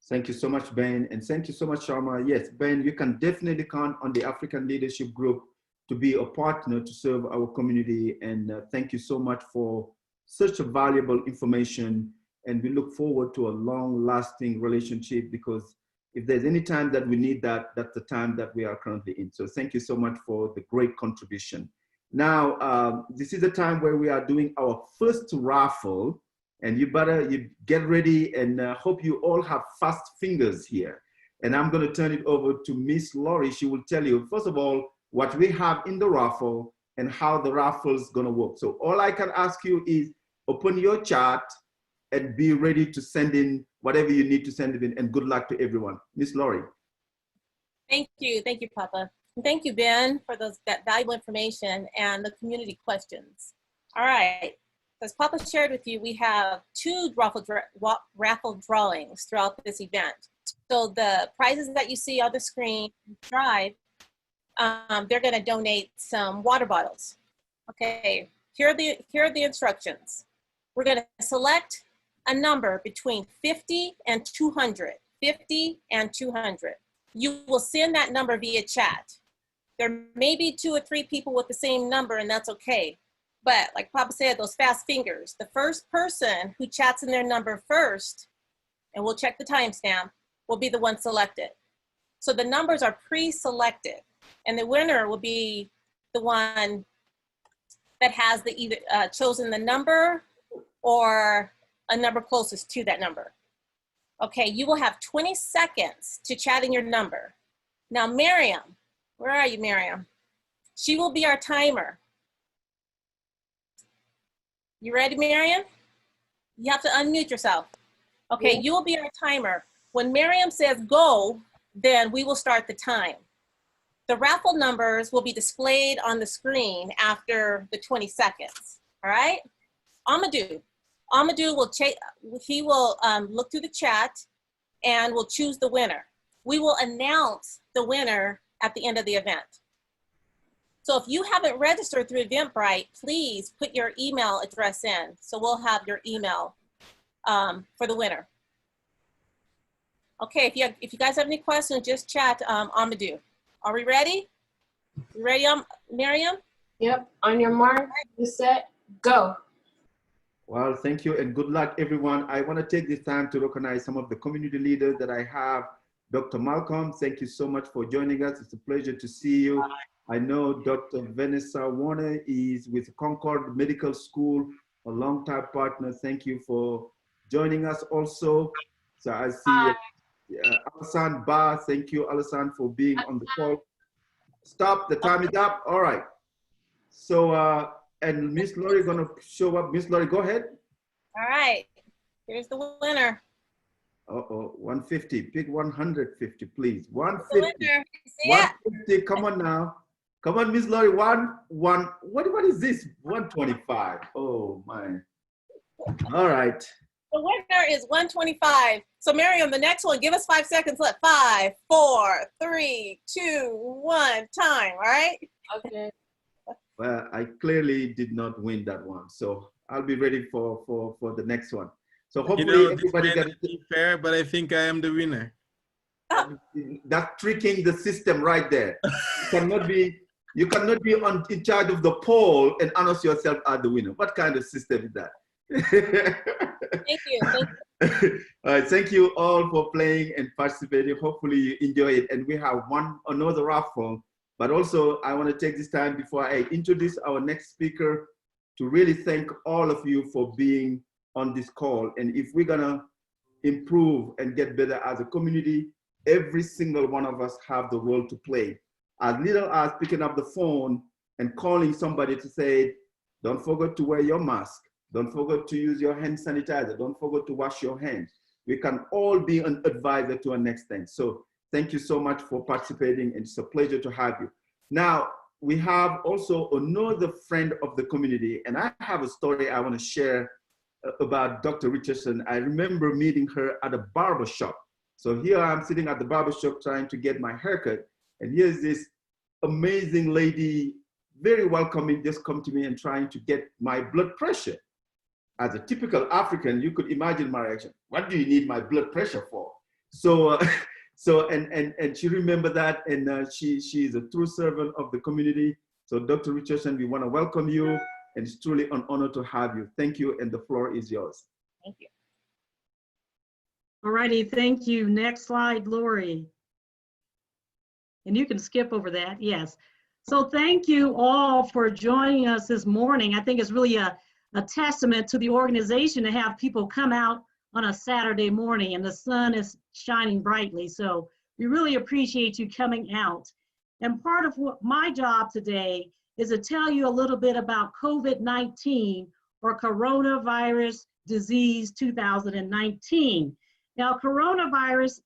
Thank you so much, Ben, and thank you so much, Sharma. Yes, Ben, you can definitely count on the African Leadership Group to be a partner to serve our community, and thank you so much for such a valuable information, and we look forward to a long-lasting relationship, because if there's any time that we need that, that's the time that we are currently in. So thank you so much for the great contribution. Now, this is the time where we are doing our first raffle, and you get ready, and hope you all have fast fingers here. And I'm going to turn it over to Miss Lori. She will tell you, first of all, what we have in the raffle and how the raffle is going to work. So all I can ask you is open your chat and be ready to send in whatever you need to send it in. And good luck to everyone. Miss Lori. Thank you, Papa. And thank you, Ben, for that valuable information and the community questions. All right, as Papa shared with you, we have 2 raffle drawings throughout this event. So the prizes that you see on the screen, Drive, they're going to donate some water bottles. Okay, here are the instructions. We're going to select a number between 50 and 200. 50 and 200. You will send that number via chat. There may be 2 or 3 people with the same number, and that's okay. But like Papa said, those fast fingers, the first person who chats in their number first, and we'll check the timestamp, will be the one selected. So the numbers are pre-selected, and the winner will be the one that has the either chosen the number or a number closest to that number. Okay, you will have 20 seconds to chat in your number. Now, Miriam, where are you, Miriam? She will be our timer. You ready, Miriam? You have to unmute yourself. Okay, Yeah. you will be our timer. When Miriam says go, then we will start the time. The raffle numbers will be displayed on the screen after the 20 seconds, all right? Amadou will look through the chat and will choose the winner. We will announce the winner at the end of the event. So if you haven't registered through Eventbrite, please put your email address in. So we'll have your email for the winner. Okay, if you guys have any questions, just chat Amadou. Are we ready? You ready, Miriam? Yep, on your mark, get set, go. Well, thank you and good luck, everyone. I want to take this time to recognize some of the community leaders that I have. Dr. Malcolm, thank you so much for joining us. It's a pleasure to see you. I know Dr. Vanessa Warner is with Concord Medical School, a longtime partner. Thank you for joining us also. So I see Alassane Ba. Thank you, Alassane, for being on the call. Stop, the time is up. All right. So, and Miss Lori gonna show up. Miss Lori, go ahead. All right, here's the winner. Uh-oh, 150, pick 150, please. 150, 150, come on now. Come on, Miss Lori, what is this? 125, oh my. All right. The winner is 125. So Miriam, the next one, give us 5 seconds left. 5, 4, 3, 2, 1, time, all right? Okay. Well, I clearly did not win that one. So I'll be ready for the next one. So hopefully everybody got it fair, but I think I am the winner. That's tricking the system right there. You cannot be in charge of the poll and announce yourself as the winner. What kind of system is that? Thank you. All right, thank you all for playing and participating. Hopefully you enjoy it. And we have another raffle. But also, I want to take this time before I introduce our next speaker to really thank all of you for being on this call. And if we're gonna improve and get better as a community, every single one of us have the role to play. As little as picking up the phone and calling somebody to say, don't forget to wear your mask. Don't forget to use your hand sanitizer. Don't forget to wash your hands. We can all be an advisor to our next thing. So thank you so much for participating. It's a pleasure to have you. Now, we have also another friend of the community, and I have a story I want to share about Dr. Richardson. I remember meeting her at a barber shop. So here I'm sitting at the barber shop trying to get my haircut, and here's this amazing lady, very welcoming, just come to me and trying to get my blood pressure. As a typical African, you could imagine my reaction. What do you need my blood pressure for? So, and she remembered that, and she is a true servant of the community. So Dr. Richardson, we want to welcome you, and it's truly an honor to have you. Thank you, and the floor is yours. Thank you. All righty, thank you. Next slide, Lori. And you can skip over that, yes. So thank you all for joining us this morning. I think it's really a testament to the organization to have people come out on a Saturday morning and the sun is shining brightly. So We really appreciate you coming out. And part of what my job today is to tell you a little bit about COVID-19 or coronavirus disease 2019. Now, coronavirus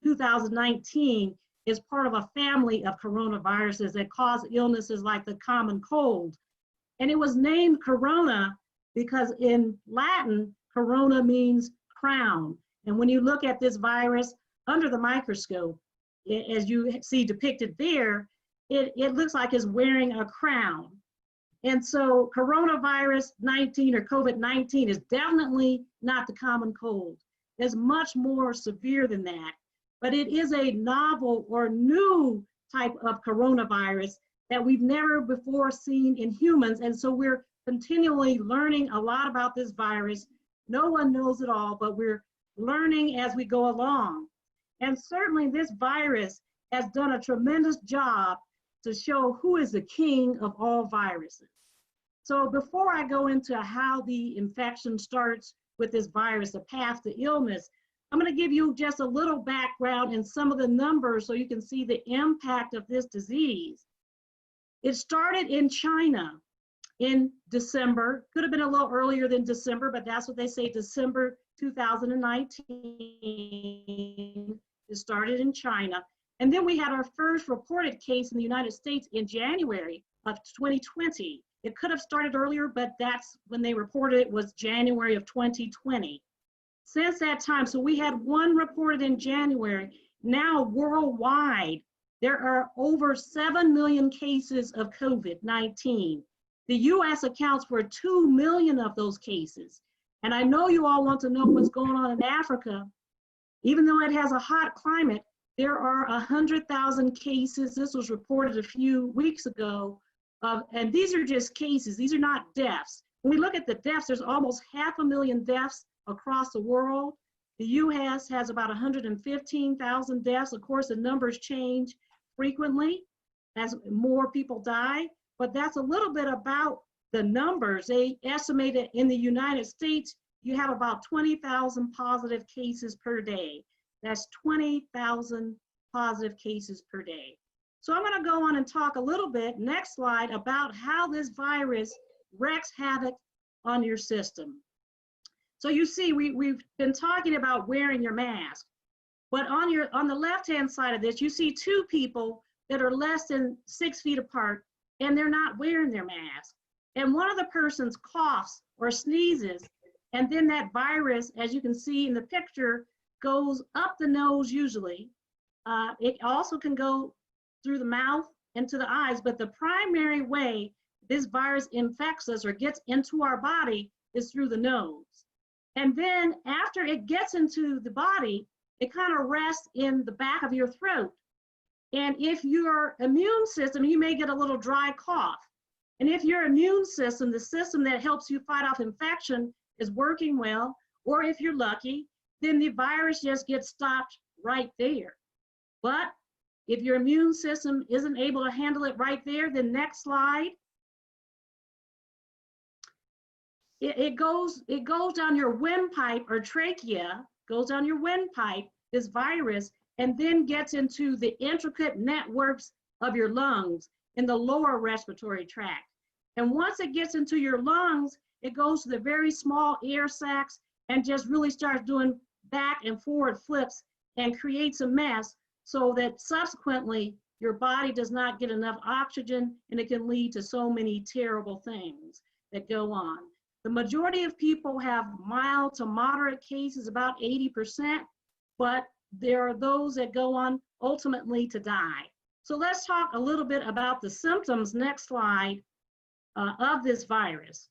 2019 is part of a family of coronaviruses that cause illnesses like the common cold. And it was named corona because in Latin, corona means crown. And when you look at this virus under the microscope, as you see depicted there, it looks like it's wearing a crown. And so coronavirus 19 or COVID-19 is definitely not the common cold. It's much more severe than that, but it is a novel or new type of coronavirus that we've never before seen in humans. And so we're continually learning a lot about this virus. No one knows it all, but we're learning as we go along. And certainly this virus has done a tremendous job to show who is the king of all viruses. So before I go into how the infection starts with this virus, the path to illness, I'm going to give you just a little background and some of the numbers so you can see the impact of this disease. It started in China in December, could have been a little earlier than December, but that's what they say, December 2019. It started in China. And then we had our first reported case in the United States in January of 2020. It could have started earlier, but that's when they reported it was January of 2020. Since that time, so we had one reported in January. Now worldwide, there are over 7 million cases of COVID-19. The US accounts for 2 million of those cases. And I know you all want to know what's going on in Africa. Even though it has a hot climate, there are 100,000 cases. This was reported a few weeks ago. And these are just cases. These are not deaths. When we look at the deaths, there's almost 500,000 deaths across the world. The US has about 115,000 deaths. Of course, the numbers change frequently as more people die, but that's a little bit about the numbers. They estimated in the United States, you have about 20,000 positive cases per day. That's 20,000 positive cases per day. So I'm going to go on and talk a little bit, next slide, about how this virus wreaks havoc on your system. So you see, we've been talking about wearing your mask, but on the left-hand side of this, you see two people that are less than 6 feet apart, and they're not wearing their mask. And one of the persons coughs or sneezes, and then that virus, as you can see in the picture, goes up the nose usually. It also can go through the mouth and to the eyes, but the primary way this virus infects us or gets into our body is through the nose. And then after it gets into the body, it kind of rests in the back of your throat. And if your immune system, you may get a little dry cough. And if your immune system, the system that helps you fight off infection, is working well, or if you're lucky, then the virus just gets stopped right there. But if your immune system isn't able to handle it right there, then next slide. It goes down your windpipe or trachea, goes down your windpipe, this virus, and then gets into the intricate networks of your lungs in the lower respiratory tract. And once it gets into your lungs, it goes to the very small air sacs and just really starts doing back and forward flips and creates a mess so that subsequently your body does not get enough oxygen, and it can lead to so many terrible things that go on. The majority of people have mild to moderate cases, about 80%, but there are those that go on ultimately to die. So let's talk a little bit about the symptoms, next slide, of this virus.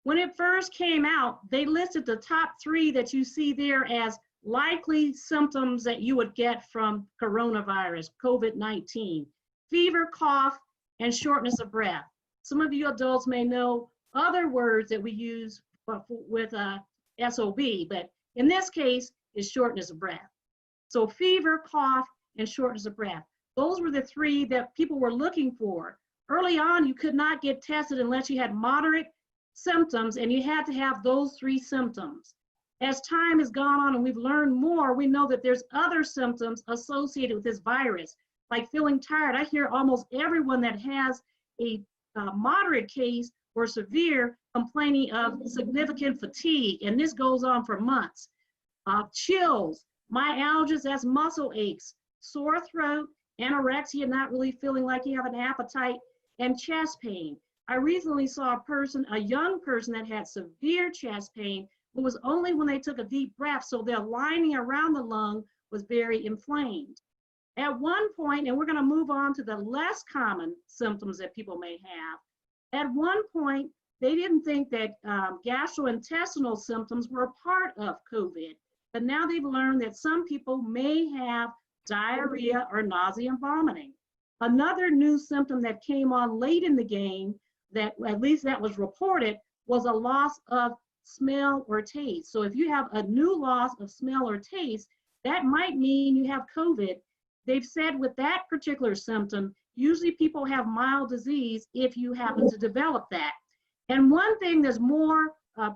When it first came out, they listed the top 3 that you see there as likely symptoms that you would get from coronavirus, COVID-19: fever, cough, and shortness of breath. Some of you adults may know other words that we use with SOB, but in this case, it's shortness of breath. So fever, cough, and shortness of breath. Those were the 3 that people were looking for. Early on, you could not get tested unless you had moderate symptoms, and you had to have those 3 symptoms. As time has gone on and we've learned more, we know that there's other symptoms associated with this virus, like feeling tired. I hear almost everyone that has a moderate case or severe complaining of significant fatigue, and this goes on for months. Chills, myalgias, that's muscle aches, sore throat, anorexia, not really feeling like you have an appetite, and chest pain. I recently saw a young person that had severe chest pain. It was only when they took a deep breath, so their lining around the lung was very inflamed. At one point, and we're going to move on to the less common symptoms that people may have. At one point, they didn't think that gastrointestinal symptoms were a part of COVID, but now they've learned that some people may have diarrhea or nausea and vomiting. Another new symptom that came on late in the game, that at least that was reported, was a loss of smell or taste. So if you have a new loss of smell or taste, that might mean you have COVID. They've said with that particular symptom, usually people have mild disease if you happen to develop that. And one thing that's more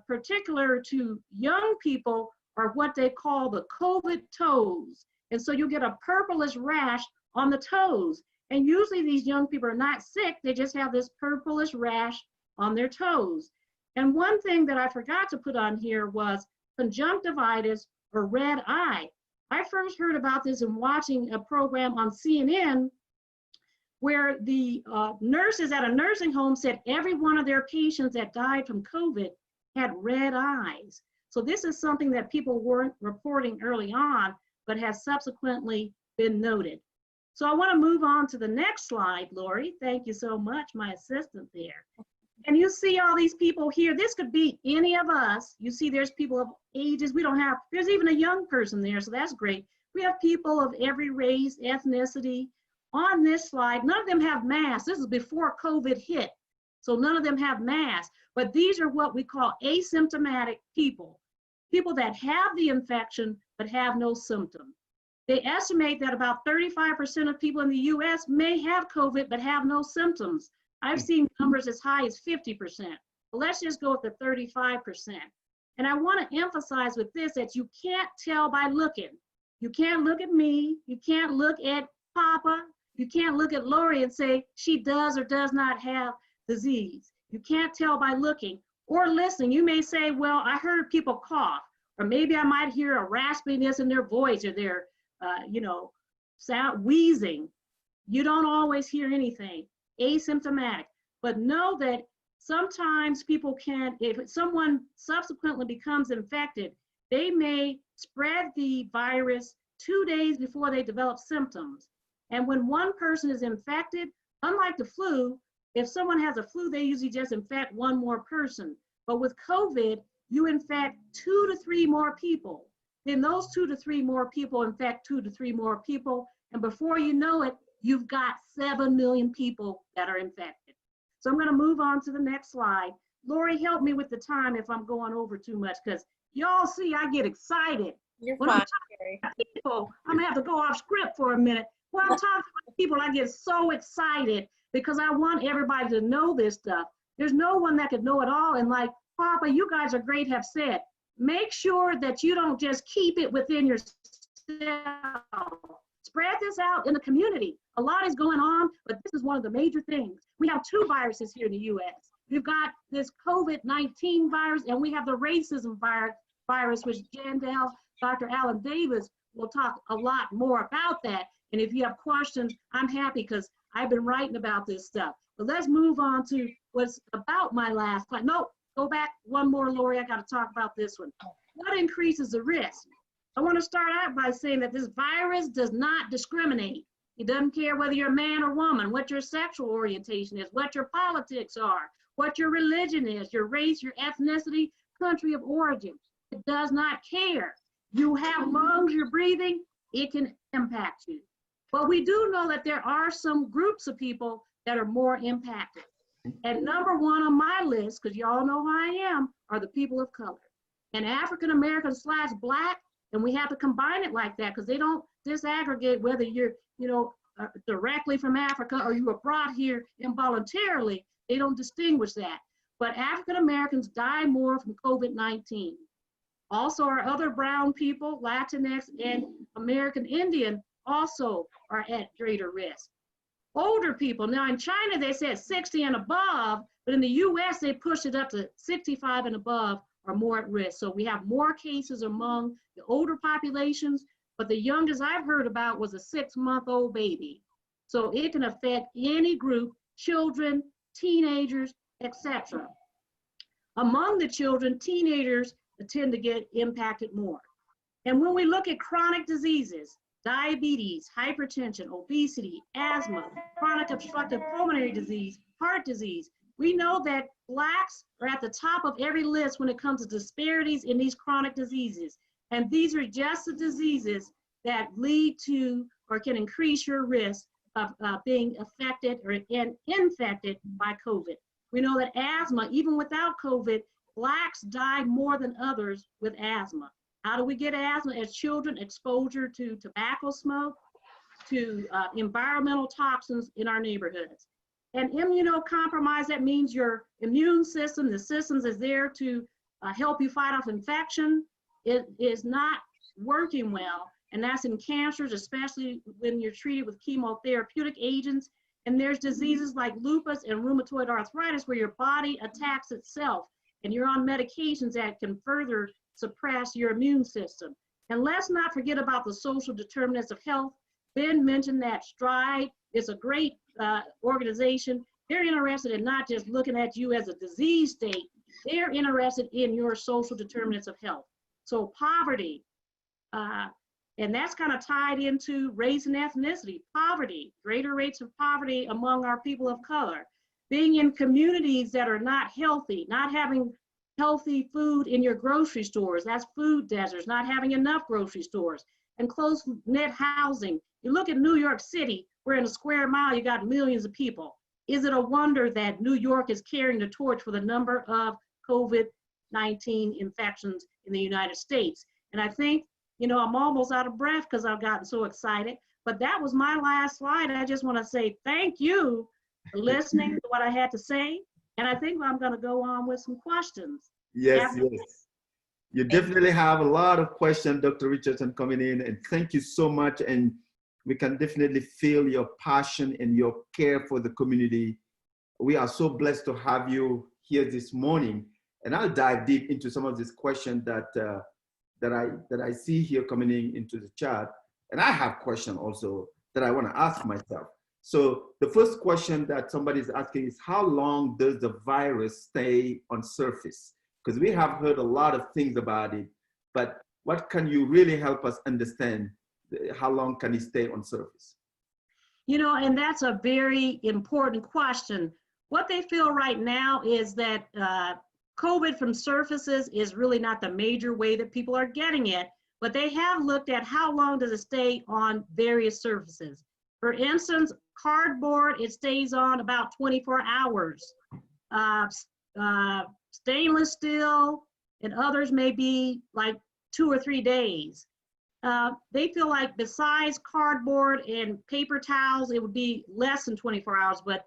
particular to young people are what they call the COVID toes. And so you get a purplish rash on the toes. And usually these young people are not sick, they just have this purplish rash on their toes. And one thing that I forgot to put on here was conjunctivitis or red eye. I first heard about this in watching a program on CNN where the nurses at a nursing home said every one of their patients that died from COVID had red eyes. So this is something that people weren't reporting early on, but has subsequently been noted. So I want to move on to the next slide, Lori. Thank you so much, my assistant there. And you see all these people here. This could be any of us. You see there's people of ages. There's even a young person there, so that's great. We have people of every race, ethnicity. On this slide, none of them have masks. This is before COVID hit. So none of them have masks, but these are what we call asymptomatic people. People that have the infection, but have no symptom. They estimate that about 35% of people in the US may have COVID, but have no symptoms. I've seen numbers as high as 50%. But let's just go with the 35%. And I want to emphasize with this that you can't tell by looking. You can't look at me. You can't look at Papa. You can't look at Lori and say she does or does not have disease. You can't tell by looking or listening. You may say, well, I heard people cough, or maybe I might hear a raspiness in their voice or their, sound wheezing. You don't always hear anything. Asymptomatic, but know that sometimes people can, if someone subsequently becomes infected, they may spread the virus 2 days before they develop symptoms. And when one person is infected, unlike the flu, if someone has a flu, they usually just infect one more person. But with COVID, you infect 2 to 3 more people. Then those 2 to 3 more people infect 2 to 3 more people. And before you know it, you've got 7 million people that are infected. So I'm going to move on to the next slide. Lori, help me with the time if I'm going over too much, because y'all see I get excited. You're when fine, I'm talking to people, I'm going to have to go off script for a minute. When I'm talking to people, I get so excited because I want everybody to know this stuff. There's no one that could know it all. And like Papa, you guys are great, have said, make sure that you don't just keep it within yourself. Spread this out in the community. A lot is going on, but this is one of the major things. We have 2 viruses here in the US. We've got this COVID-19 virus, and we have the racism virus, which Dr. Alan Davis will talk a lot more about that. And if you have questions, I'm happy because I've been writing about this stuff. But let's move on to what's about my last slide. No, go back one more, Lori. I got to talk about this one. What increases the risk? I want to start out by saying that this virus does not discriminate. It doesn't care whether you're a man or woman, what your sexual orientation is, what your politics are, what your religion is, your race, your ethnicity, country of origin. It does not care. You have lungs, you're breathing, it can impact you. But we do know that there are some groups of people that are more impacted. And number 1 on my list, because y'all know who I am, are the people of color. And African American / Black, and we have to combine it like that because they don't disaggregate whether you're, directly from Africa or you were brought here involuntarily. They don't distinguish that. But African Americans die more from COVID-19. Also, our other brown people, Latinx and American Indian, also are at greater risk. Older people, now in China, they said 60 and above, but in the US, they pushed it up to 65 and above are more at risk. So we have more cases among the older populations, but the youngest I've heard about was a 6-month-old baby. So it can affect any group, children, teenagers, etc. Among the children, teenagers tend to get impacted more. And when we look at chronic diseases, diabetes, hypertension, obesity, asthma, chronic obstructive pulmonary disease, heart disease, we know that Blacks are at the top of every list when it comes to disparities in these chronic diseases. And these are just the diseases that lead to or can increase your risk of being affected or infected by COVID. We know that asthma, even without COVID, Blacks die more than others with asthma. How do we get asthma? As children, exposure to tobacco smoke, to environmental toxins in our neighborhoods. And immunocompromised, that means your immune system, the systems is there to help you fight off infection. It is not working well. And that's in cancers, especially when you're treated with chemotherapeutic agents. And there's diseases like lupus and rheumatoid arthritis where your body attacks itself and you're on medications that can further suppress your immune system. And let's not forget about the social determinants of health. Ben mentioned that STRIDE is a great organization. They're interested in not just looking at you as a disease state, they're interested in your social determinants of health. So poverty, and that's kind of tied into race and ethnicity. Poverty, greater rates of poverty among our people of color. Being in communities that are not healthy, not having healthy food in your grocery stores, that's food deserts, not having enough grocery stores, and close-knit housing. You look at New York City, where in a square mile you got millions of people. Is it a wonder that New York is carrying the torch for the number of COVID-19 infections in the United States? And I think, I'm almost out of breath because I've gotten so excited, but that was my last slide. I just want to say thank you for listening to what I had to say. And I think I'm going to go on with some questions. Yes, yes. You definitely have a lot of questions, Dr. Richardson, coming in, and thank you so much. And we can definitely feel your passion and your care for the community. We are so blessed to have you here this morning. And I'll dive deep into some of these questions that I see here coming into the chat. And I have questions also that I want to ask myself. So the first question that somebody is asking is, how long does the virus stay on surface? Because we have heard a lot of things about it, but what can you really help us understand? How long can it stay on surface? And that's a very important question. What they feel right now is that COVID from surfaces is really not the major way that people are getting it, but they have looked at how long does it stay on various surfaces. For instance, cardboard, it stays on about 24 hours. Stainless steel and others may be like 2 or 3 days. They feel like besides cardboard and paper towels, it would be less than 24 hours, but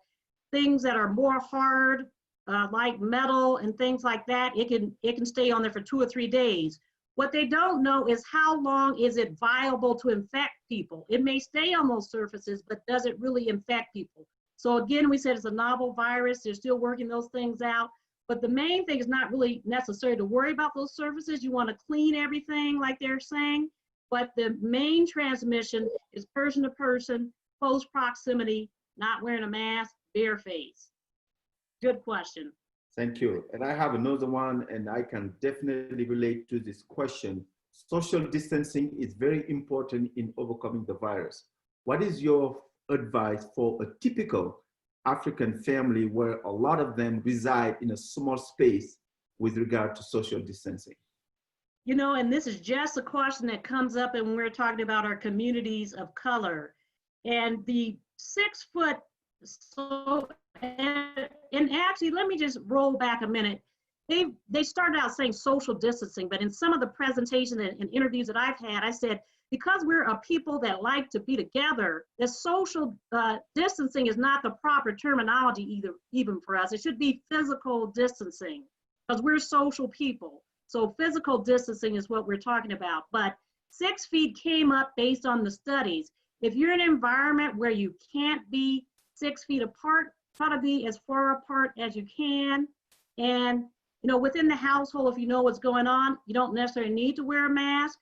things that are more hard, like metal and things like that, it can stay on there for 2 or 3 days. What they don't know is how long is it viable to infect people. It may stay on those surfaces, but does it really infect people? So again, we said it's a novel virus. They're still working those things out. But the main thing is not really necessary to worry about those surfaces. You want to clean everything like they're saying. But the main transmission is person to person, close proximity, not wearing a mask, bare face. Good question. Thank you. And I have another one, and I can definitely relate to this question. Social distancing is very important in overcoming the virus. What is your advice for a typical African family where a lot of them reside in a small space with regard to social distancing? And this is just a question that comes up when we're talking about our communities of color. And the 6 foot, and actually, let me just roll back a minute. They started out saying social distancing, but in some of the presentations and interviews that I've had, I said, because we're a people that like to be together, the social distancing is not the proper terminology even for us. It should be physical distancing because we're social people. So physical distancing is what we're talking about. But 6 feet came up based on the studies. If you're in an environment where you can't be 6 feet apart, try to be as far apart as you can. And within the household, if you know what's going on, you don't necessarily need to wear a mask.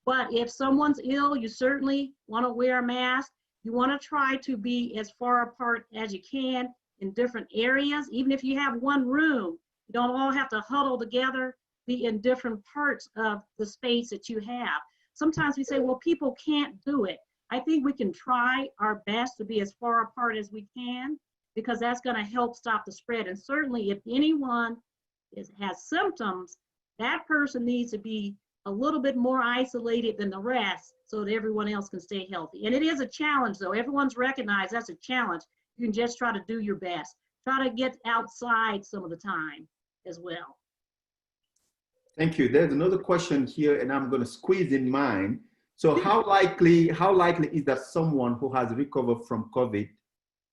But if someone's ill, you certainly want to wear a mask. You want to try to be as far apart as you can in different areas. Even if you have one room, you don't all have to huddle together, be in different parts of the space that you have. Sometimes we say, well, people can't do it. I think we can try our best to be as far apart as we can, because that's going to help stop the spread. And certainly if anyone has symptoms, that person needs to be a little bit more isolated than the rest so that everyone else can stay healthy. And it is a challenge, though. Everyone's recognized that's a challenge. You can just try to do your best. Try to get outside some of the time as well. Thank you. There's another question here, and I'm going to squeeze in mine. So how likely is that someone who has recovered from COVID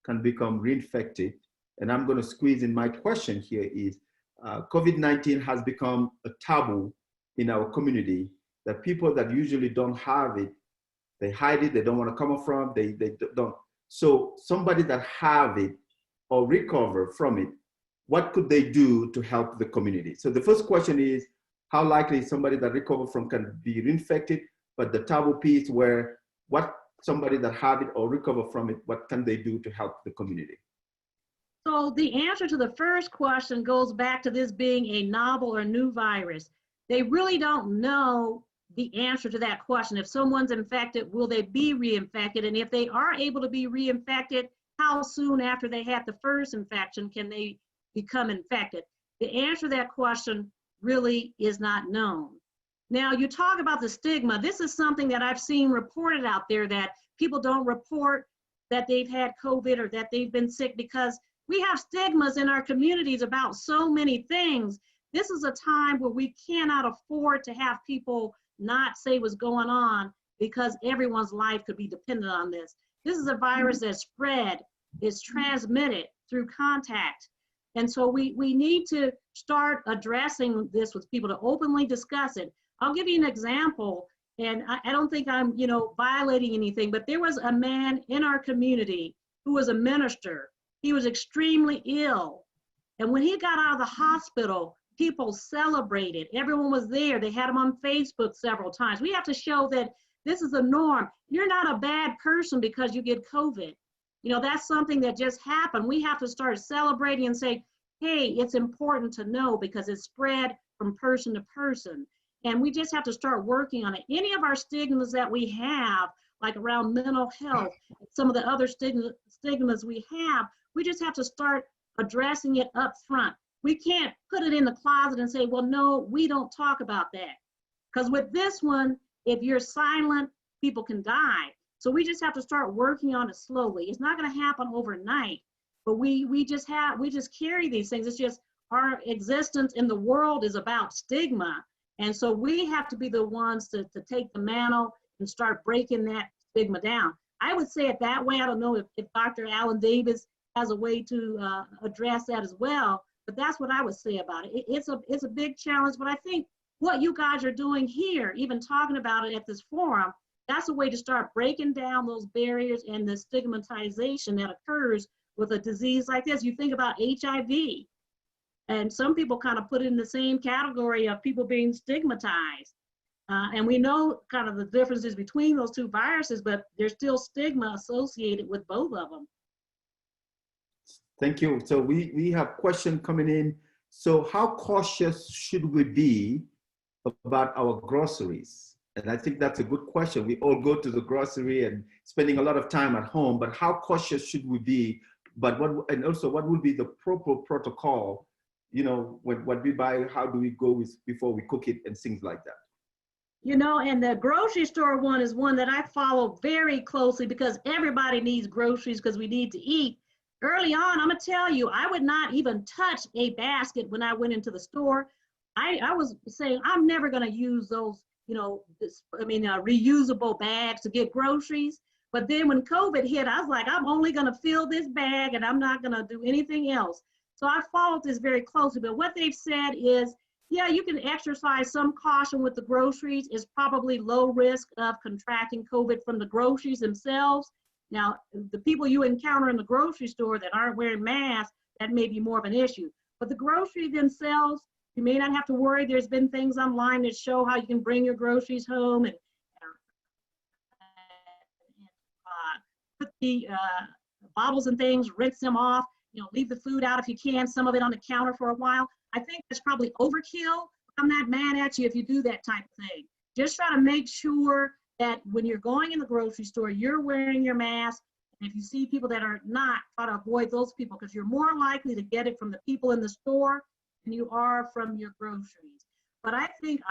can become reinfected? And I'm going to squeeze in my question here is, COVID-19 has become a taboo in our community, that people that usually don't have it, they hide it, they don't want to come up from, they don't. So somebody that have it or recover from it, what could they do to help the community? So the first question is, how likely is somebody that recover from can be reinfected? But the taboo piece where what somebody that have it or recover from it, what can they do to help the community? So the answer to the first question goes back to this being a novel or new virus. They really don't know the answer to that question. If someone's infected, will they be reinfected? And if they are able to be reinfected, how soon after they had the first infection can they become infected? The answer to that question really is not known. Now, you talk about the stigma. This is something that I've seen reported out there, that people don't report that they've had COVID or that they've been sick because we have stigmas in our communities about so many things. This is a time where we cannot afford to have people not say what's going on because everyone's life could be dependent on this. This is a virus that's spread, is transmitted through contact. And so we need to start addressing this with people, to openly discuss it. I'll give you an example, and I don't think I'm violating anything, but there was a man in our community who was a minister. He was extremely ill. And when he got out of the hospital, people celebrated. Everyone was there. They had him on Facebook several times. We have to show that this is a norm. You're not a bad person because you get COVID. That's something that just happened. We have to start celebrating and say, hey, it's important to know because it's spread from person to person. And we just have to start working on it. Any of our stigmas that we have, like around mental health, some of the other stigmas we have, we just have to start addressing it up front. We can't put it in the closet and say, well, no, we don't talk about that. Because with this one, if you're silent, people can die. So we just have to start working on it slowly. It's not going to happen overnight, but we just carry these things. It's just our existence in the world is about stigma. And so we have to be the ones to take the mantle and start breaking that stigma down. I would say it that way. I don't know if Dr. Alan Davis has a way to address that as well, but that's what I would say about it. It's a big challenge, but I think what you guys are doing here, even talking about it at this forum, that's a way to start breaking down those barriers and the stigmatization that occurs with a disease like this. You think about HIV, and some people kind of put it in the same category of people being stigmatized. And we know kind of the differences between those two viruses, but there's still stigma associated with both of them. Thank you. So we have questions coming in. So how cautious should we be about our groceries? And I think that's a good question. We all go to the grocery and spending a lot of time at home, but how cautious should we be? But and also what would be the proper protocol, when what we buy, how do we go with before we cook it and things like that? And the grocery store one is one that I follow very closely because everybody needs groceries because we need to eat. Early on, I'm gonna tell you, I would not even touch a basket when I went into the store. I was saying, I'm never gonna use those, reusable bags to get groceries. But then when COVID hit, I was like, I'm only gonna fill this bag and I'm not gonna do anything else. So I followed this very closely. But what they've said is yeah, you can exercise some caution with the groceries. It's probably low risk of contracting COVID from the groceries themselves. Now, the people you encounter in the grocery store that aren't wearing masks, that may be more of an issue. But the groceries themselves, you may not have to worry. There's been things online that show how you can bring your groceries home and put the bottles and things, rinse them off, you know, leave the food out if you can, some of it on the counter for a while. I think that's probably overkill. I'm not mad at you if you do that type of thing. Just try to make sure that when you're going in the grocery store, you're wearing your mask. And if you see people that are not, try to avoid those people because you're more likely to get it from the people in the store than you are from your groceries. But I think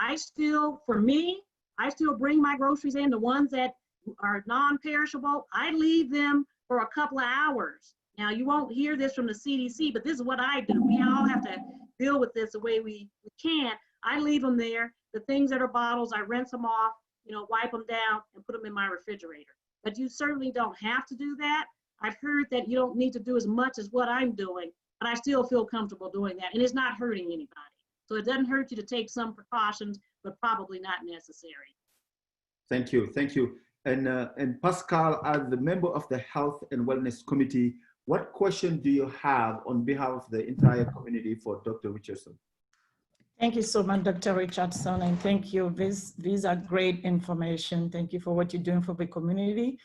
for me, I still bring my groceries in, the ones that are non-perishable. I leave them for a couple of hours. Now, you won't hear this from the CDC, but this is what I do. We all have to deal with this the way we can. I leave them there. The things that are bottles, I rinse them off, you know, wipe them down and put them in my refrigerator. But you certainly don't have to do that. I've heard that you don't need to do as much as what I'm doing, but I still feel comfortable doing that. And it's not hurting anybody. So it doesn't hurt you to take some precautions, but probably not necessary. Thank you. Thank you. And Pascal, as the member of the Health and Wellness Committee, what question do you have on behalf of the entire community for Dr. Richardson? Thank you so much, Dr. Richardson, and thank you. These are great information. Thank you for what you're doing for the community.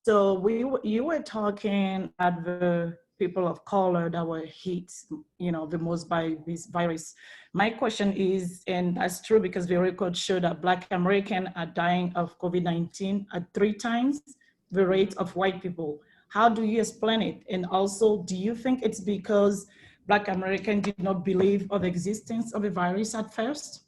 So you were talking at the people of color that were hit, you know, the most by this virus. My question is, and that's true because the record showed that Black Americans are dying of COVID-19 at 3 times the rate of white people. How do you explain it? And also, do you think it's because Black Americans did not believe of the existence of the virus at first?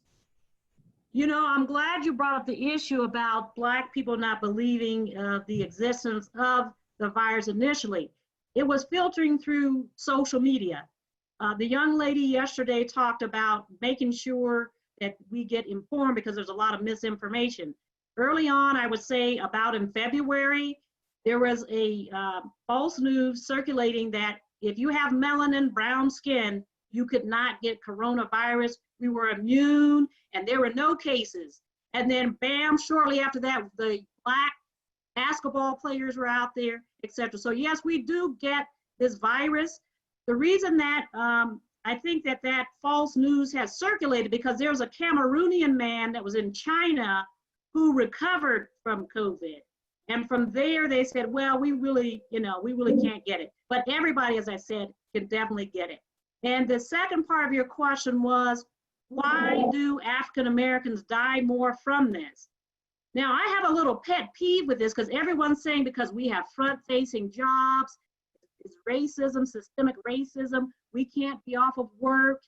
You know, I'm glad you brought up the issue about Black people not believing the existence of the virus initially. It was filtering through social media. The young lady yesterday talked about making sure that we get informed because there's a lot of misinformation. Early on, I would say about in February, there was a false news circulating that if you have melanin, brown skin, you could not get coronavirus. We were immune and there were no cases. And then bam, shortly after that, the Black basketball players were out there, etc. So yes, we do get this virus. The reason that I think that false news has circulated because there was a Cameroonian man that was in China who recovered from COVID. And from there, they said, well, we really can't get it. But everybody, as I said, can definitely get it. And the second part of your question was, why do African Americans die more from this? Now, I have a little pet peeve with this because everyone's saying because we have front-facing jobs, it's racism, systemic racism, we can't be off of work.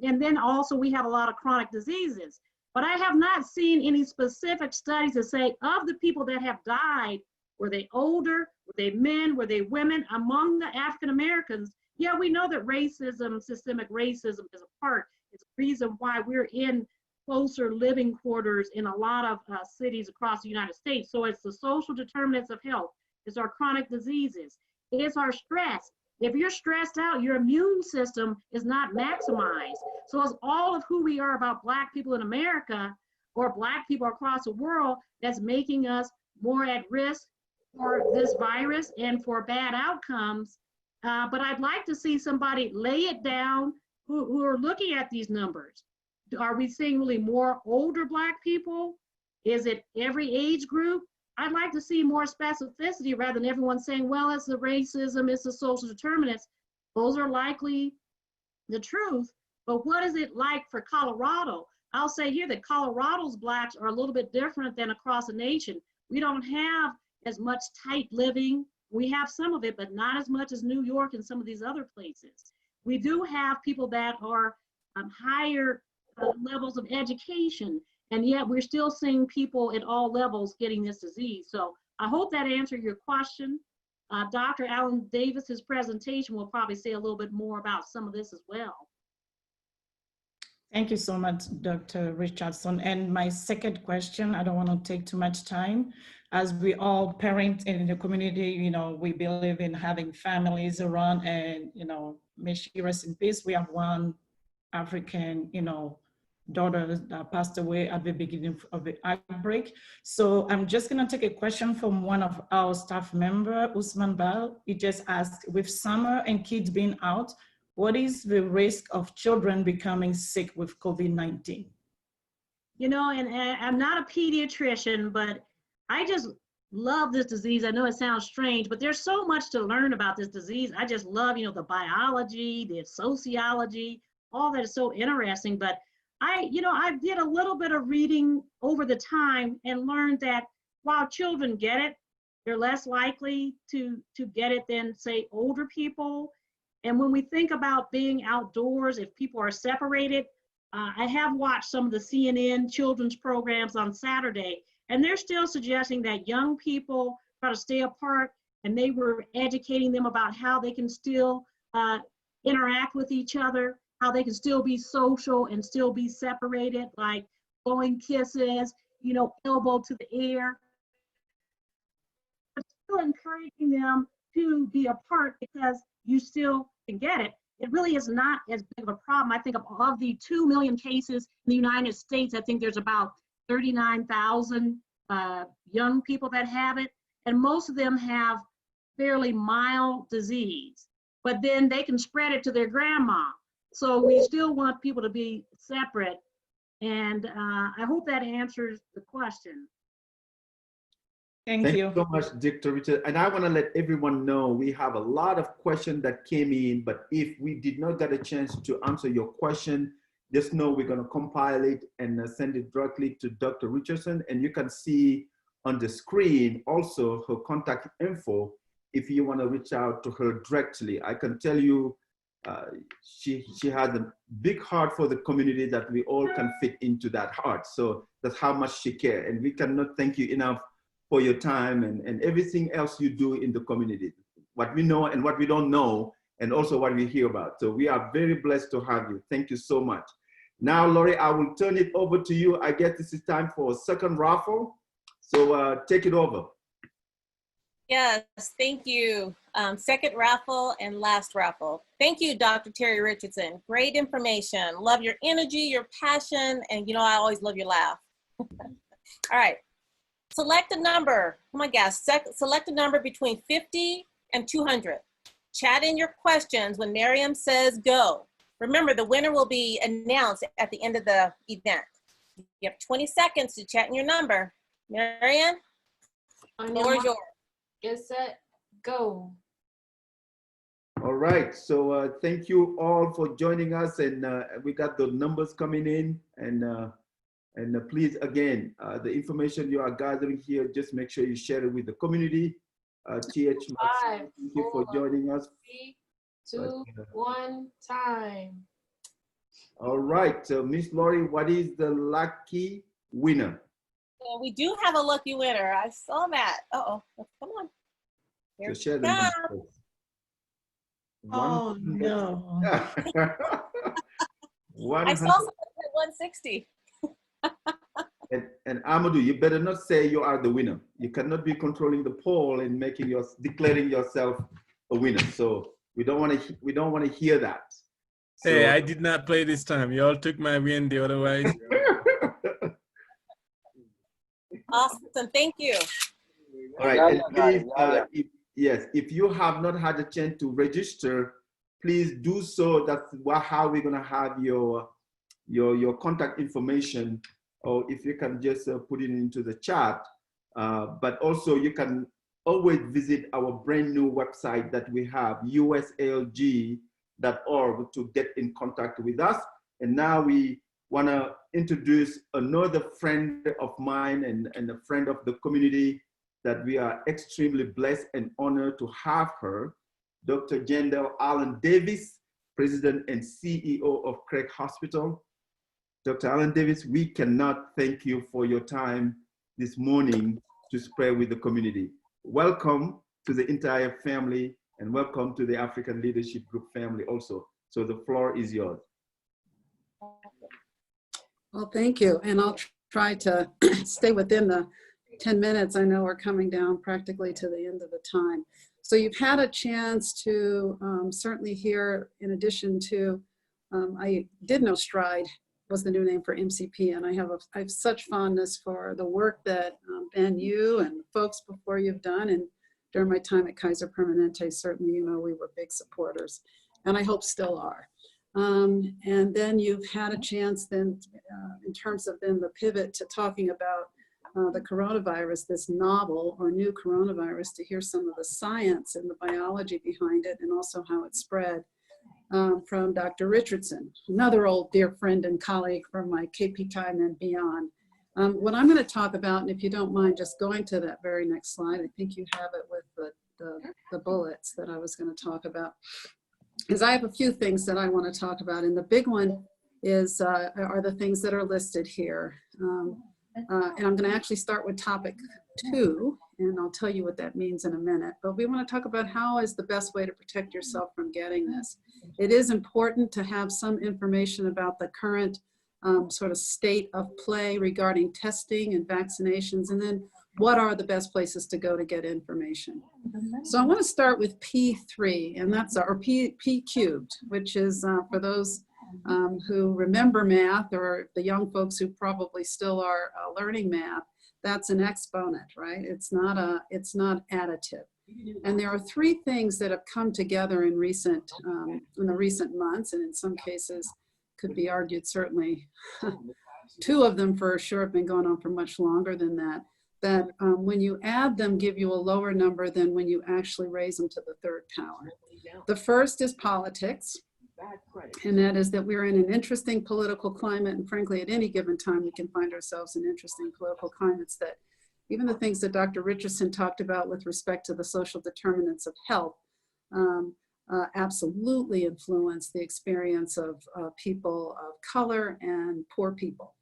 And then also we have a lot of chronic diseases. But I have not seen any specific studies that say of the people that have died, were they older, were they men, were they women? Among the African Americans, yeah, we know that racism, systemic racism is a part. It's a reason why we're in closer living quarters in a lot of cities across the United States. So it's the social determinants of health. It's our chronic diseases. It's our stress. If you're stressed out, your immune system is not maximized. So it's all of who we are about Black people in America or Black people across the world that's making us more at risk for this virus and for bad outcomes. But I'd like to see somebody lay it down who are looking at these numbers. Are we seeing really more older Black people? Is it every age group? I'd like to see more specificity rather than everyone saying, well, it's the racism, it's the social determinants. Those are likely the truth, but what is it like for Colorado? I'll say here that Colorado's Blacks are a little bit different than across the nation. We don't have as much tight living. We have some of it, but not as much as New York and some of these other places. We do have people that are higher levels of education, and yet we're still seeing people at all levels getting this disease. So I hope that answered your question. Dr. Alan Davis's presentation will probably say a little bit more about some of this as well. Thank you so much, Dr. Richardson. And my second question, I don't want to take too much time. As we all parents in the community, you know, we believe in having families around and, you know, may she rest in peace. We have one African, daughters that passed away at the beginning of the outbreak. So I'm just gonna take a question from one of our staff member, Usman Bal. He just asked, with summer and kids being out, what is the risk of children becoming sick with COVID-19? And I'm not a pediatrician, but I just love this disease. I know it sounds strange, but there's so much to learn about this disease. I just love, the biology, the sociology, all that is so interesting. But I did a little bit of reading over the time and learned that while children get it, they're less likely to get it than, say, older people. And when we think about being outdoors, if people are separated, I have watched some of the CNN children's programs on Saturday, and they're still suggesting that young people try to stay apart, and they were educating them about how they can still interact with each other, how they can still be social and still be separated, like blowing kisses, elbow to the air. But still encouraging them to be apart because you still can get it. It really is not as big of a problem. I think of the 2 million cases in the United States, I think there's about 39,000 young people that have it, and most of them have fairly mild disease, but then they can spread it to their grandma. So we still want people to be separate, and I hope that answers the question. Thank you so much, Dr. Richard. And I want to let everyone know we have a lot of questions that came in, but if we did not get a chance to answer your question, just know we're going to compile it and send it directly to Dr. Richardson. And you can see on the screen also her contact info if you want to reach out to her directly. I can tell you she has a big heart for the community that we all can fit into that heart. So that's how much she cares. And we cannot thank you enough for your time and everything else you do in the community, what we know and what we don't know, and also what we hear about. So we are very blessed to have you. Thank you so much. Now, Lori, I will turn it over to you. I guess this is time for a second raffle. So take it over. Yes, thank you. Second raffle and last raffle. Thank you, Dr. Terry Richardson. Great information. Love your energy, your passion, and I always love your laugh. All right. Select a number. Come on, guys. Select a number between 50 and 200. Chat in your questions when Miriam says go. Remember, the winner will be announced at the end of the event. You have 20 seconds to chat in your number. Miriam, the floor is yours. Get set, go. All right. So thank you all for joining us. And we got the numbers coming in. And please, again, the information you are gathering here, just make sure you share it with the community. TH Max, thank you for joining us. 3, 2, 1, time. All right, so Miss Lori, what is the lucky winner? Yeah, we do have a lucky winner. I saw that. Uh-oh, come on. Here So share the numbers. Oh, no. I saw something at 160. And Amadou, you better not say you are the winner. You cannot be controlling the poll and declaring yourself a winner. So we don't want to hear that. So, hey, I did not play this time. You all took my win the otherwise. Awesome, thank you. All right, and please, if you have not had a chance to register, please do so. That's how we're gonna have your contact information, or if you can just put it into the chat. But also you can always visit our brand new website that we have, usalg.org, to get in contact with us. And now we want to introduce another friend of mine and a friend of the community that we are extremely blessed and honored to have her, Dr. Jendel Allen Davis, President and CEO of Craig Hospital. Dr. Allen Davis, we cannot thank you for your time this morning to spread with the community. Welcome to the entire family, and welcome to the African Leadership Group family also. So the floor is yours. Well, thank you. And I'll try to stay within the 10 minutes. I know we're coming down practically to the end of the time. So you've had a chance to certainly hear, in addition to I did know Stride was the new name for MCP, and I have such fondness for the work that Ben, you and folks before you've done, and during my time at Kaiser Permanente, certainly, you know, we were big supporters, and I hope still are. And then you've had a chance then, in terms of then the pivot to talking about the coronavirus, this novel or new coronavirus, to hear some of the science and the biology behind it, and also how it spread. From Dr. Richardson, another old dear friend and colleague from my KP time and beyond. What I'm going to talk about, and if you don't mind just going to that very next slide, I think you have it with the bullets that I was going to talk about, is I have a few things that I want to talk about, and the big one is are the things that are listed here. And I'm going to actually start with topic 2, and I'll tell you what that means in a minute. But we want to talk about how is the best way to protect yourself from getting this. It is important to have some information about the current sort of state of play regarding testing and vaccinations, and then what are the best places to go to get information. So I want to start with P3, and that's or P cubed, which is for those who remember math, or the young folks who probably still are learning math. That's an exponent, right? It's not additive. And there are 3 things that have come together in the recent months, and in some cases could be argued certainly 2 of them for sure have been going on for much longer than that, that when you add them give you a lower number than when you actually raise them to the 3rd power. The first is politics, and that is that we're in an interesting political climate, and frankly at any given time we can find ourselves in interesting political climates that even the things that Dr. Richardson talked about with respect to the social determinants of health absolutely influence the experience of people of color and poor people,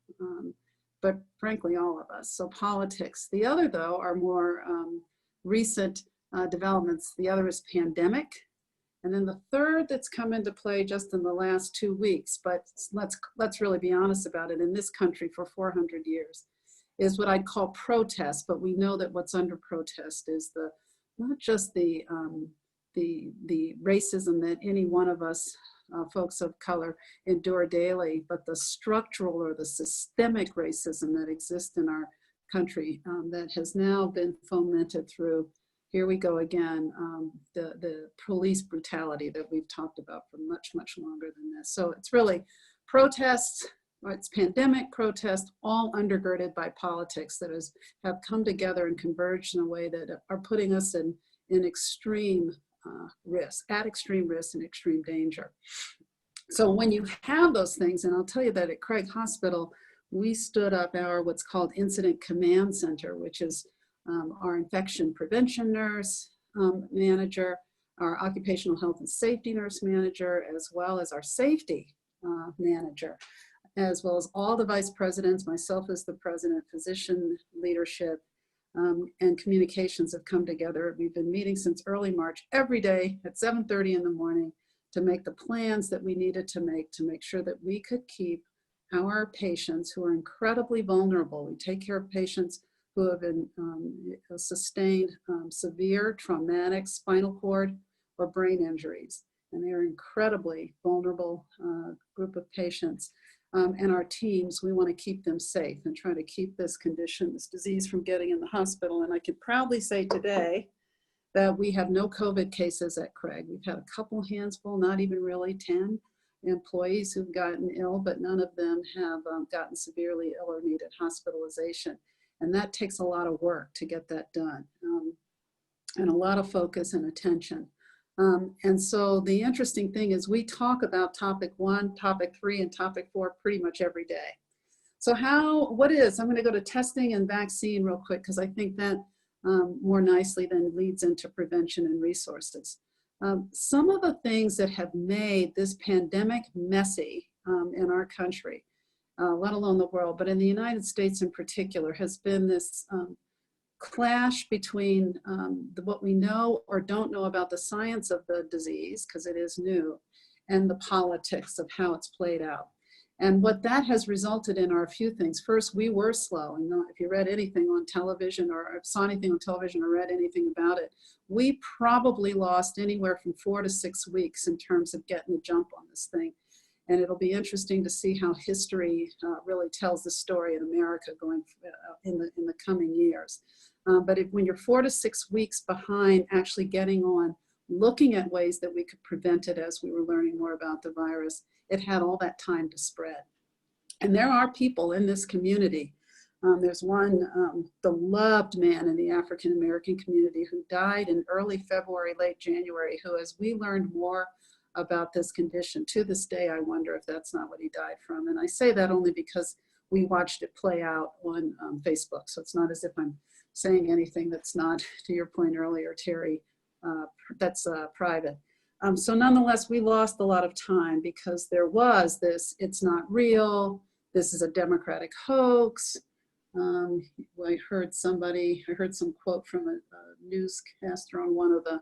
but frankly all of us. So politics. The other though are more recent developments. The other is pandemic. And then the third that's come into play just in the last 2 weeks, but let's really be honest about it, in this country for 400 years, is what I'd call protest. But we know that what's under protest is not just the racism that any one of us folks of color endure daily, but the structural or the systemic racism that exists in our country that has now been fomented through, here we go again, the police brutality that we've talked about for much, much longer than this. So it's really protests, it's pandemic, protests, all undergirded by politics that have come together and converged in a way that are putting us in extreme risk, at extreme risk and extreme danger. So when you have those things, and I'll tell you that at Craig Hospital, we stood up our what's called Incident Command Center, which is our infection prevention nurse manager, our occupational health and safety nurse manager, as well as our safety manager, as well as all the vice presidents, myself as the president, physician leadership, and communications have come together. We've been meeting since early March every day at 7:30 in the morning to make the plans that we needed to make sure that we could keep our patients who are incredibly vulnerable. We take care of patients who have been sustained severe traumatic spinal cord or brain injuries. And they are incredibly vulnerable group of patients. And our teams, we want to keep them safe and try to keep this condition, this disease from getting in the hospital. And I can proudly say today that we have no COVID cases at Craig. We've had a couple handful, not even really 10 employees who've gotten ill, but none of them have gotten severely ill or needed hospitalization. And that takes a lot of work to get that done, and a lot of focus and attention. And so the interesting thing is we talk about topic 1, topic 3, and topic 4 pretty much every day. So I'm going to go to testing and vaccine real quick, because I think that more nicely then leads into prevention and resources. Some of the things that have made this pandemic messy in our country, let alone the world, but in the United States in particular, has been this clash between what we know or don't know about the science of the disease, because it is new, and the politics of how it's played out. And what that has resulted in are a few things. First, we were slow. And if you read anything on television or saw anything on television or read anything about it, we probably lost anywhere from 4 to 6 weeks in terms of getting the jump on this thing. And it'll be interesting to see how history really tells the story in America going in the coming years. But when you're 4 to 6 weeks behind actually getting on, looking at ways that we could prevent it as we were learning more about the virus, it had all that time to spread. And there are people in this community. There's one beloved man in the African American community who died in early February, late January, who, as we learned more about this condition, to this day, I wonder if that's not what he died from. And I say that only because we watched it play out on Facebook. So it's not as if I'm saying anything that's not, to your point earlier, Terry, that's private. So nonetheless, we lost a lot of time because there was this, it's not real, this is a Democratic hoax. I heard some quote from a newscaster on one of the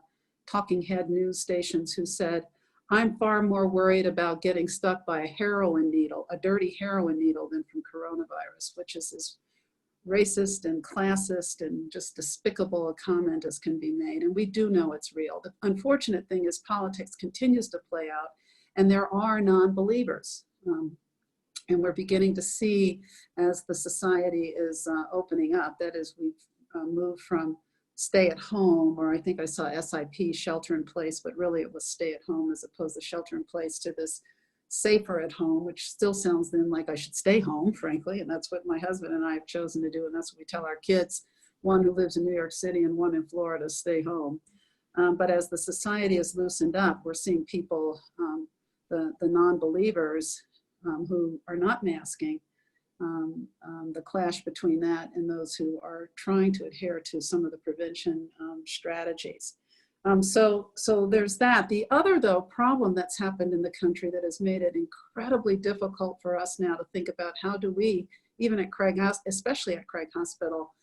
talking head news stations who said, I'm far more worried about getting stuck by a heroin needle, a dirty heroin needle, than from coronavirus, which is as racist and classist and just despicable a comment as can be made. And we do know it's real. The unfortunate thing is politics continues to play out, and there are non-believers. And we're beginning to see, as the society is opening up, that is, we've moved from stay at home, or I think I saw SIP, shelter in place, but really it was stay at home as opposed to shelter in place, to this safer at home, which still sounds then like I should stay home, frankly. And that's what my husband and I have chosen to do. And that's what we tell our kids, one who lives in New York City and one in Florida, stay home. But as the society is loosened up, we're seeing people, the non-believers who are not masking, the clash between that and those who are trying to adhere to some of the prevention strategies. So there's that. The other, though, problem that's happened in the country that has made it incredibly difficult for us now to think about how do we, even at Craig, especially at Craig Hospital,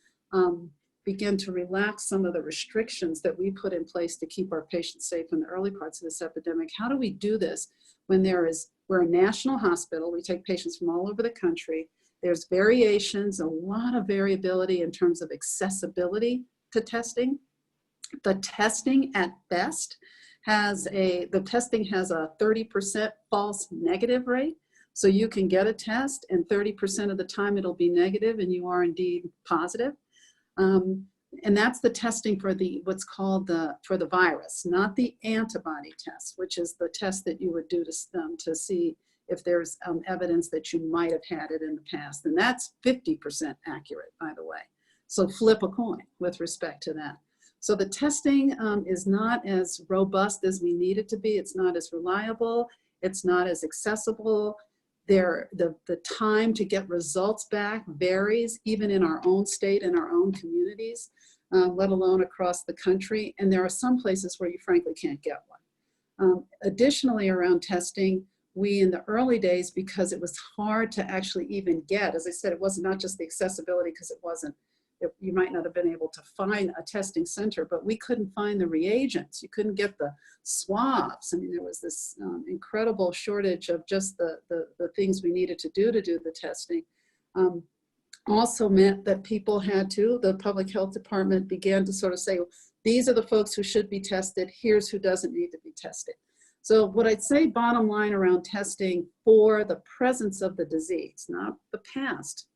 begin to relax some of the restrictions that we put in place to keep our patients safe in the early parts of this epidemic. How do we do this when we're a national hospital, we take patients from all over the country, there's variations, a lot of variability in terms of accessibility to testing. The testing at best has a 30% false negative rate. So you can get a test and 30% of the time it'll be negative and you are indeed positive. And that's the testing for what's called for the virus, not the antibody test, which is the test that you would do to see if there's evidence that you might have had it in the past. And that's 50% accurate, by the way. So flip a coin with respect to that. So the testing is not as robust as we need it to be. It's not as reliable. It's not as accessible. The time to get results back varies, even in our own state and our own communities, let alone across the country. And there are some places where you frankly can't get one. Additionally, around testing, we in the early days, because it was hard to actually even get, as I said, it was not just the accessibility, because you might not have been able to find a testing center, but we couldn't find the reagents. You couldn't get the swabs. I mean, there was this incredible shortage of just the things we needed to do the testing. Also meant that people the public health department began to sort of say, these are the folks who should be tested, here's who doesn't need to be tested. So what I'd say bottom line around testing for the presence of the disease, not the past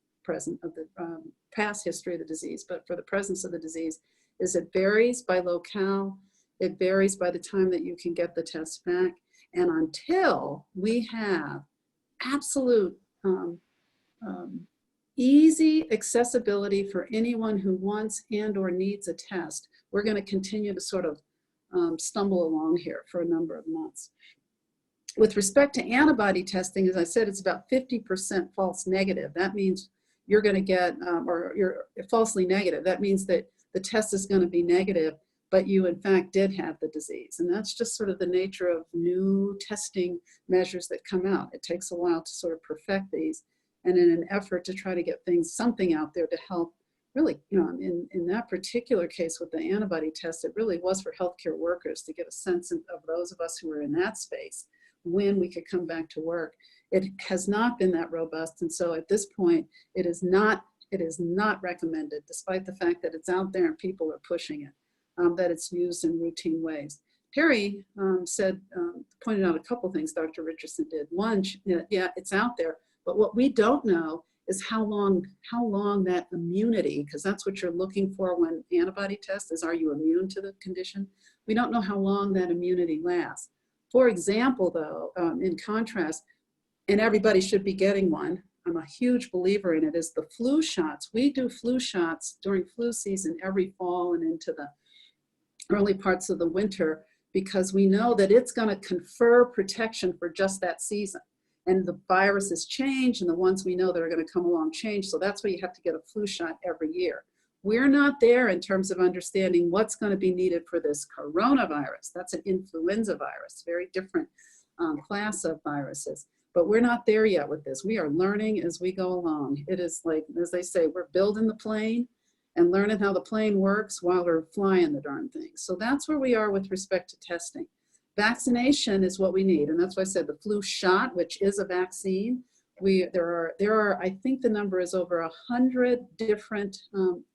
history of the disease, but for the presence of the disease, is it varies by locale, it varies by the time that you can get the test back, and until we have absolute easy accessibility for anyone who wants and or needs a test, we're going to continue to sort of stumble along here for a number of months. With respect to antibody testing, as I said, it's about 50% false negative. That means you're going to get, or you're falsely negative. That means that the test is going to be negative, but you in fact did have the disease. And that's just sort of the nature of new testing measures that come out. It takes a while to sort of perfect these. And in an effort to try to get something out there to help, really, in that particular case with the antibody test, it really was for healthcare workers to get a sense of those of us who were in that space when we could come back to work. It has not been that robust, and so at this point, it is not recommended, despite the fact that it's out there and people are pushing it, that it's used in routine ways. Perry pointed out a couple things Dr. Richardson did. One, yeah, it's out there, but what we don't know is how long that immunity, because that's what you're looking for when antibody test is, are you immune to the condition? We don't know how long that immunity lasts. For example, though, in contrast, and everybody should be getting one, I'm a huge believer in it, is the flu shots. We do flu shots during flu season every fall and into the early parts of the winter, because we know that it's going to confer protection for just that season. And the viruses change, and the ones we know that are going to come along change. So that's why you have to get a flu shot every year. We're not there in terms of understanding what's going to be needed for this coronavirus. That's an influenza virus, very different class of viruses. But we're not there yet with this. We are learning as we go along. It is like, as they say, we're building the plane and learning how the plane works while we're flying the darn thing. So that's where we are with respect to testing. Vaccination is what we need. And that's why I said the flu shot, which is a vaccine. There are, I think the number is over 100 different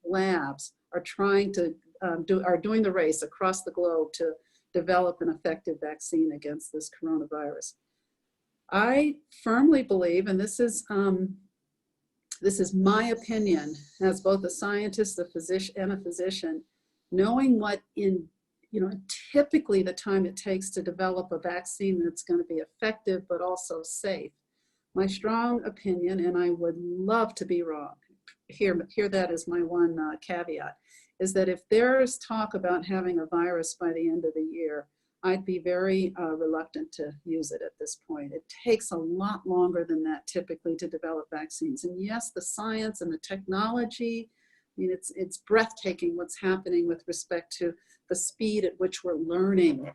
labs are trying to, are doing the race across the globe to develop an effective vaccine against this coronavirus. I firmly believe, and this is my opinion as both a scientist, a physician, knowing what typically the time it takes to develop a vaccine that's going to be effective but also safe. My strong opinion, and I would love to be wrong, hear that as my one caveat, is that if there's talk about having a virus by the end of the year, I'd be very reluctant to use it at this point. It takes a lot longer than that typically to develop vaccines. And yes, the science and the technology, I mean, it's breathtaking what's happening with respect to the speed at which we're learning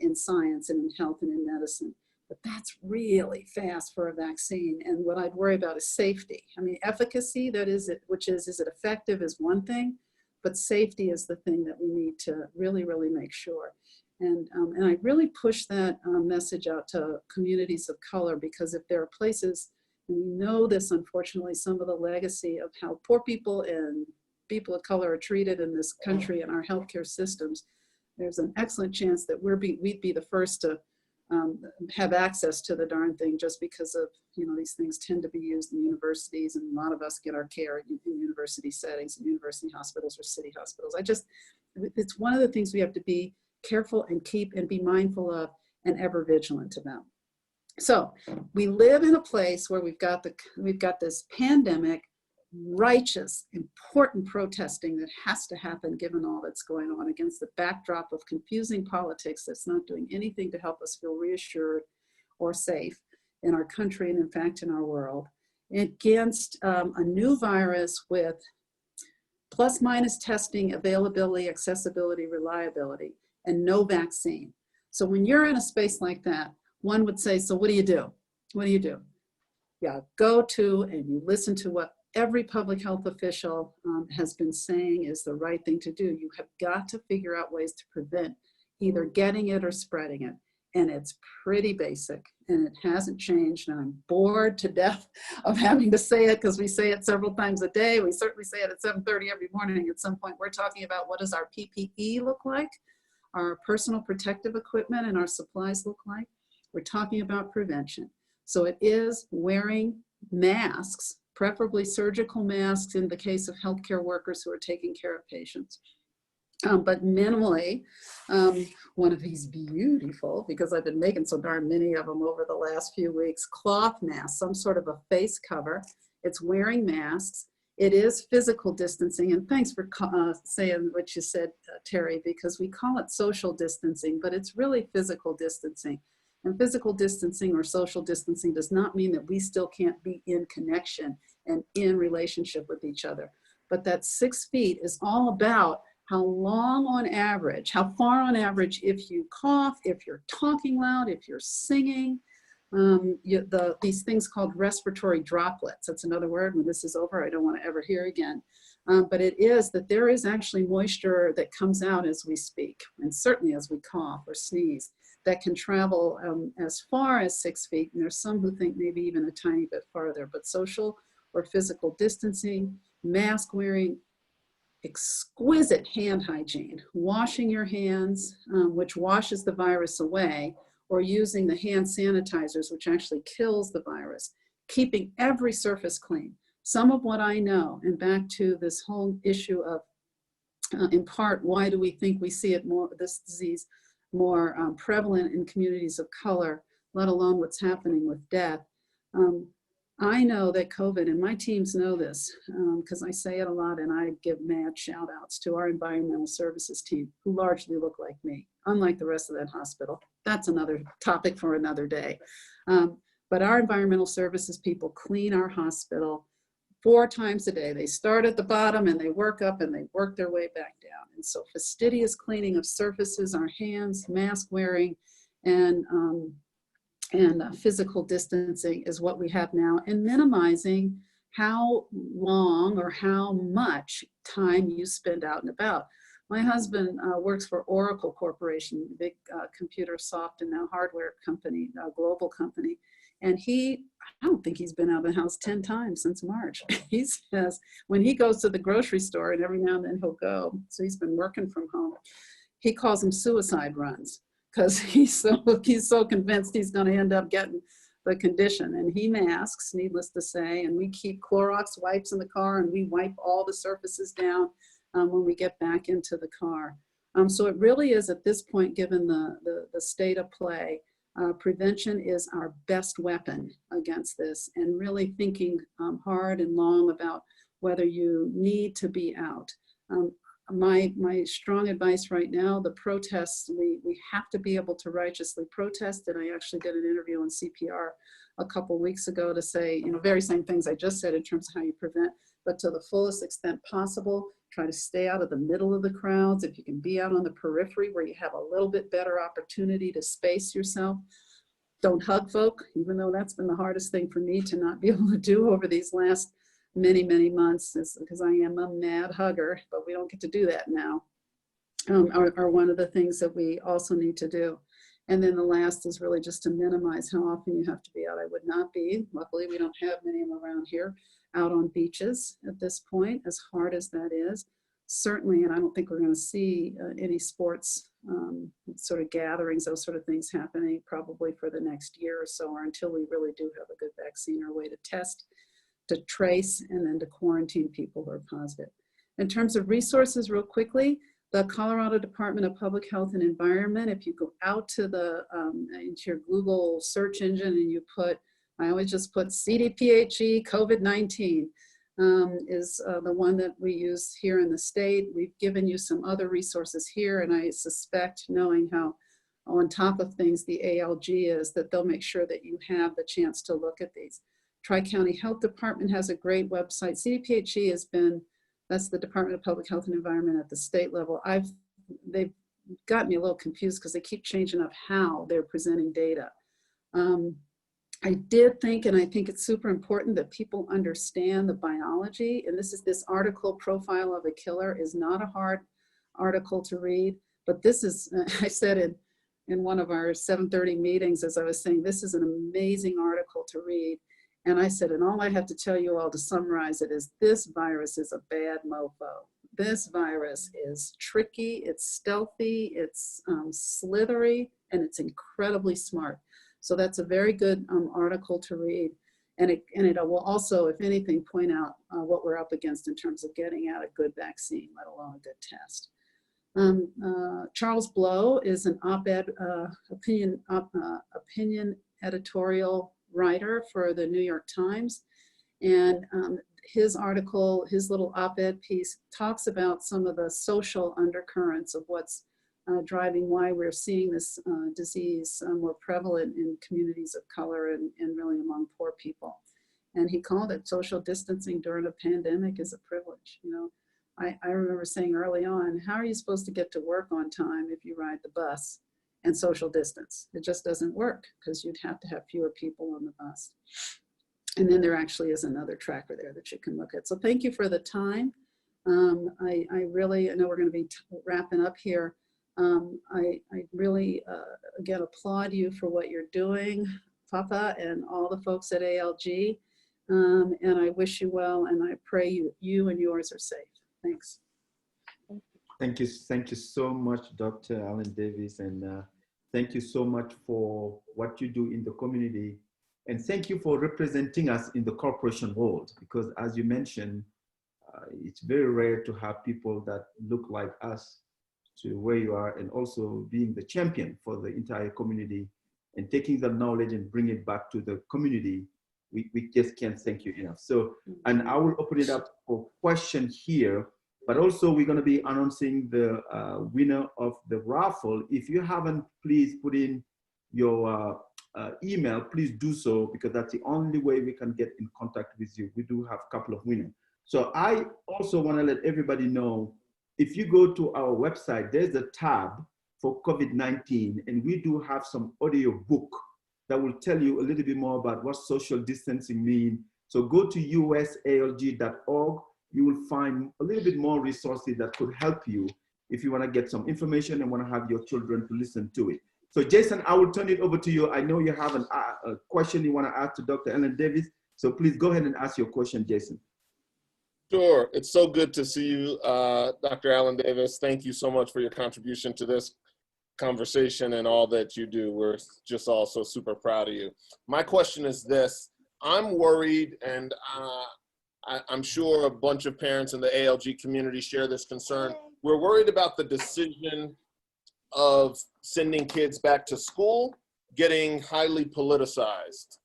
in science and in health and in medicine. But that's really fast for a vaccine. And what I'd worry about is safety. I mean, efficacy, that is it, which is it effective, is one thing, but safety is the thing that we need to really, really make sure. And I really push that message out to communities of color, because if there are places, and we know this, unfortunately, some of the legacy of how poor people and people of color are treated in this country and our healthcare systems, there's an excellent chance that we'd be the first to have access to the darn thing, just because of, these things tend to be used in universities, and a lot of us get our care in university settings, in university hospitals or city hospitals. It's one of the things we have to be careful and keep and be mindful of and ever vigilant about. So we live in a place where we've got this pandemic, righteous, important protesting that has to happen given all that's going on, against the backdrop of confusing politics that's not doing anything to help us feel reassured or safe in our country and in fact in our world, against a new virus with plus minus testing, availability, accessibility, reliability, and no vaccine. So when you're in a space like that, one would say, so what do you do? What do you do? Yeah, go to and you listen to what every public health official has been saying is the right thing to do. You have got to figure out ways to prevent either getting it or spreading it. And it's pretty basic, and it hasn't changed. And I'm bored to death of having to say it, because we say it several times a day. We certainly say it at 7:30 every morning. At some point, we're talking about what does our PPE look like, our personal protective equipment and our supplies look like. We're talking about prevention. So it is wearing masks, preferably surgical masks in the case of healthcare workers who are taking care of patients. But minimally, one of these beautiful, because I've been making so darn many of them over the last few weeks, cloth masks, some sort of a face cover. It's wearing masks. It is physical distancing, and thanks for saying what you said, Terry, because we call it social distancing, but it's really physical distancing. And physical distancing or social distancing does not mean that we still can't be in connection and in relationship with each other. But that 6 feet is all about how long on average, how far on average, if you cough, if you're talking loud, if you're singing, these things called respiratory droplets. That's another word. When this is over, I don't want to ever hear again. But it is that there is actually moisture that comes out as we speak, and certainly as we cough or sneeze, that can travel as far as 6 feet. And there's some who think maybe even a tiny bit farther. But social or physical distancing, mask wearing, exquisite hand hygiene, washing your hands, which washes the virus away, or using the hand sanitizers, which actually kills the virus, keeping every surface clean. Some of what I know, and back to this whole issue of, in part, why do we think we see it more, this disease more prevalent in communities of color, let alone what's happening with death. I know that COVID, and my teams know this, because I say it a lot and I give mad shout outs to our environmental services team, who largely look like me, unlike the rest of that hospital. That's another topic for another day. But our environmental services people clean our hospital 4 times a day. They start at the bottom and they work up and they work their way back down. And so fastidious cleaning of surfaces, our hands, mask wearing, and physical distancing is what we have now, and minimizing how long or how much time you spend out and about. My husband works for Oracle Corporation, a big computer, soft, and now hardware company, global company. And I don't think he's been out of the house 10 times since March. He says when he goes to the grocery store, and every now and then he'll go, so he's been working from home, he calls them suicide runs, because he's so convinced he's going to end up getting the condition. And he masks, needless to say, and we keep Clorox wipes in the car, and we wipe all the surfaces down when we get back into the car. So it really is, at this point, given the state of play, prevention is our best weapon against this, and really thinking hard and long about whether you need to be out. My strong advice right now, the protests, we have to be able to righteously protest. And I actually did an interview on CPR a couple weeks ago to say, very same things I just said in terms of how you prevent, but to the fullest extent possible, try to stay out of the middle of the crowds. If you can be out on the periphery where you have a little bit better opportunity to space yourself. Don't hug folk, even though that's been the hardest thing for me to not be able to do over these last many, many months, because I am a mad hugger, but we don't get to do that now, are one of the things that we also need to do. And then the last is really just to minimize how often you have to be out. I would not be, luckily we don't have many of them around here, out on beaches at this point, as hard as that is. Certainly, and I don't think we're going to see any sports sort of gatherings, those sort of things happening probably for the next year or so, or until we really do have a good vaccine or way to test, to trace, and then to quarantine people who are positive. In terms of resources, real quickly, the Colorado Department of Public Health and Environment, if you go out to into your Google search engine and you put, I always just put CDPHE COVID-19 is the one that we use here in the state. We've given you some other resources here, and I suspect, knowing how on top of things the ALG is, that they'll make sure that you have the chance to look at these. Tri-County Health Department has a great website. CDPHE has been, that's the Department of Public Health and Environment at the state level. They've got me a little confused because they keep changing up how they're presenting data. I did think, and I think it's super important that people understand the biology, and this article, Profile of a Killer, is not a hard article to read, but this is, I said in one of our 7:30 meetings, as I was saying, this is an amazing article to read. And I said, and all I have to tell you all to summarize it is, this virus is a bad mofo. This virus is tricky, it's stealthy, it's slithery, and it's incredibly smart. So that's a very good article to read. And it will also, if anything, point out what we're up against in terms of getting out a good vaccine, let alone a good test. Charles Blow is an op-ed opinion editorial writer for the New York Times. And his article, his little op-ed piece, talks about some of the social undercurrents of what's driving why we're seeing this disease more prevalent in communities of color and really among poor people. And he called it social distancing during a pandemic is a privilege. I remember saying early on, how are you supposed to get to work on time if you ride the bus and social distance? It just doesn't work, because you'd have to have fewer people on the bus. And then there actually is another tracker there that you can look at. So thank you for the time. I know we're going to be wrapping up here. I really, again, applaud you for what you're doing, Papa, and all the folks at ALG. And I wish you well, and I pray you and yours are safe. Thanks. Thank you so much, Dr. Alan Davis, and thank you so much for what you do in the community. And thank you for representing us in the corporation world, because as you mentioned, it's very rare to have people that look like us to where you are, and also being the champion for the entire community and taking the knowledge and bring it back to the community. We just can't thank you enough. So, and I will open it up for question here, but also we're going to be announcing the winner of the raffle. If you haven't, please put in your email, please do so, because that's the only way we can get in contact with you. We do have a couple of winners. So I also want to let everybody know, if you go to our website, there's a tab for COVID-19, and we do have some audio book that will tell you a little bit more about what social distancing means. So go to usalg.org. You will find a little bit more resources that could help you if you want to get some information and want to have your children to listen to it. So Jason, I will turn it over to you. I know you have a question you want to ask to Dr. Ellen Davis. So please go ahead and ask your question, Jason. Sure. It's so good to see you, Dr. Alan Davis. Thank you so much for your contribution to this conversation and all that you do. We're just all so super proud of you. My question is this. I'm worried, and I'm sure a bunch of parents in the ALG community share this concern. We're worried about the decision of sending kids back to school getting highly politicized.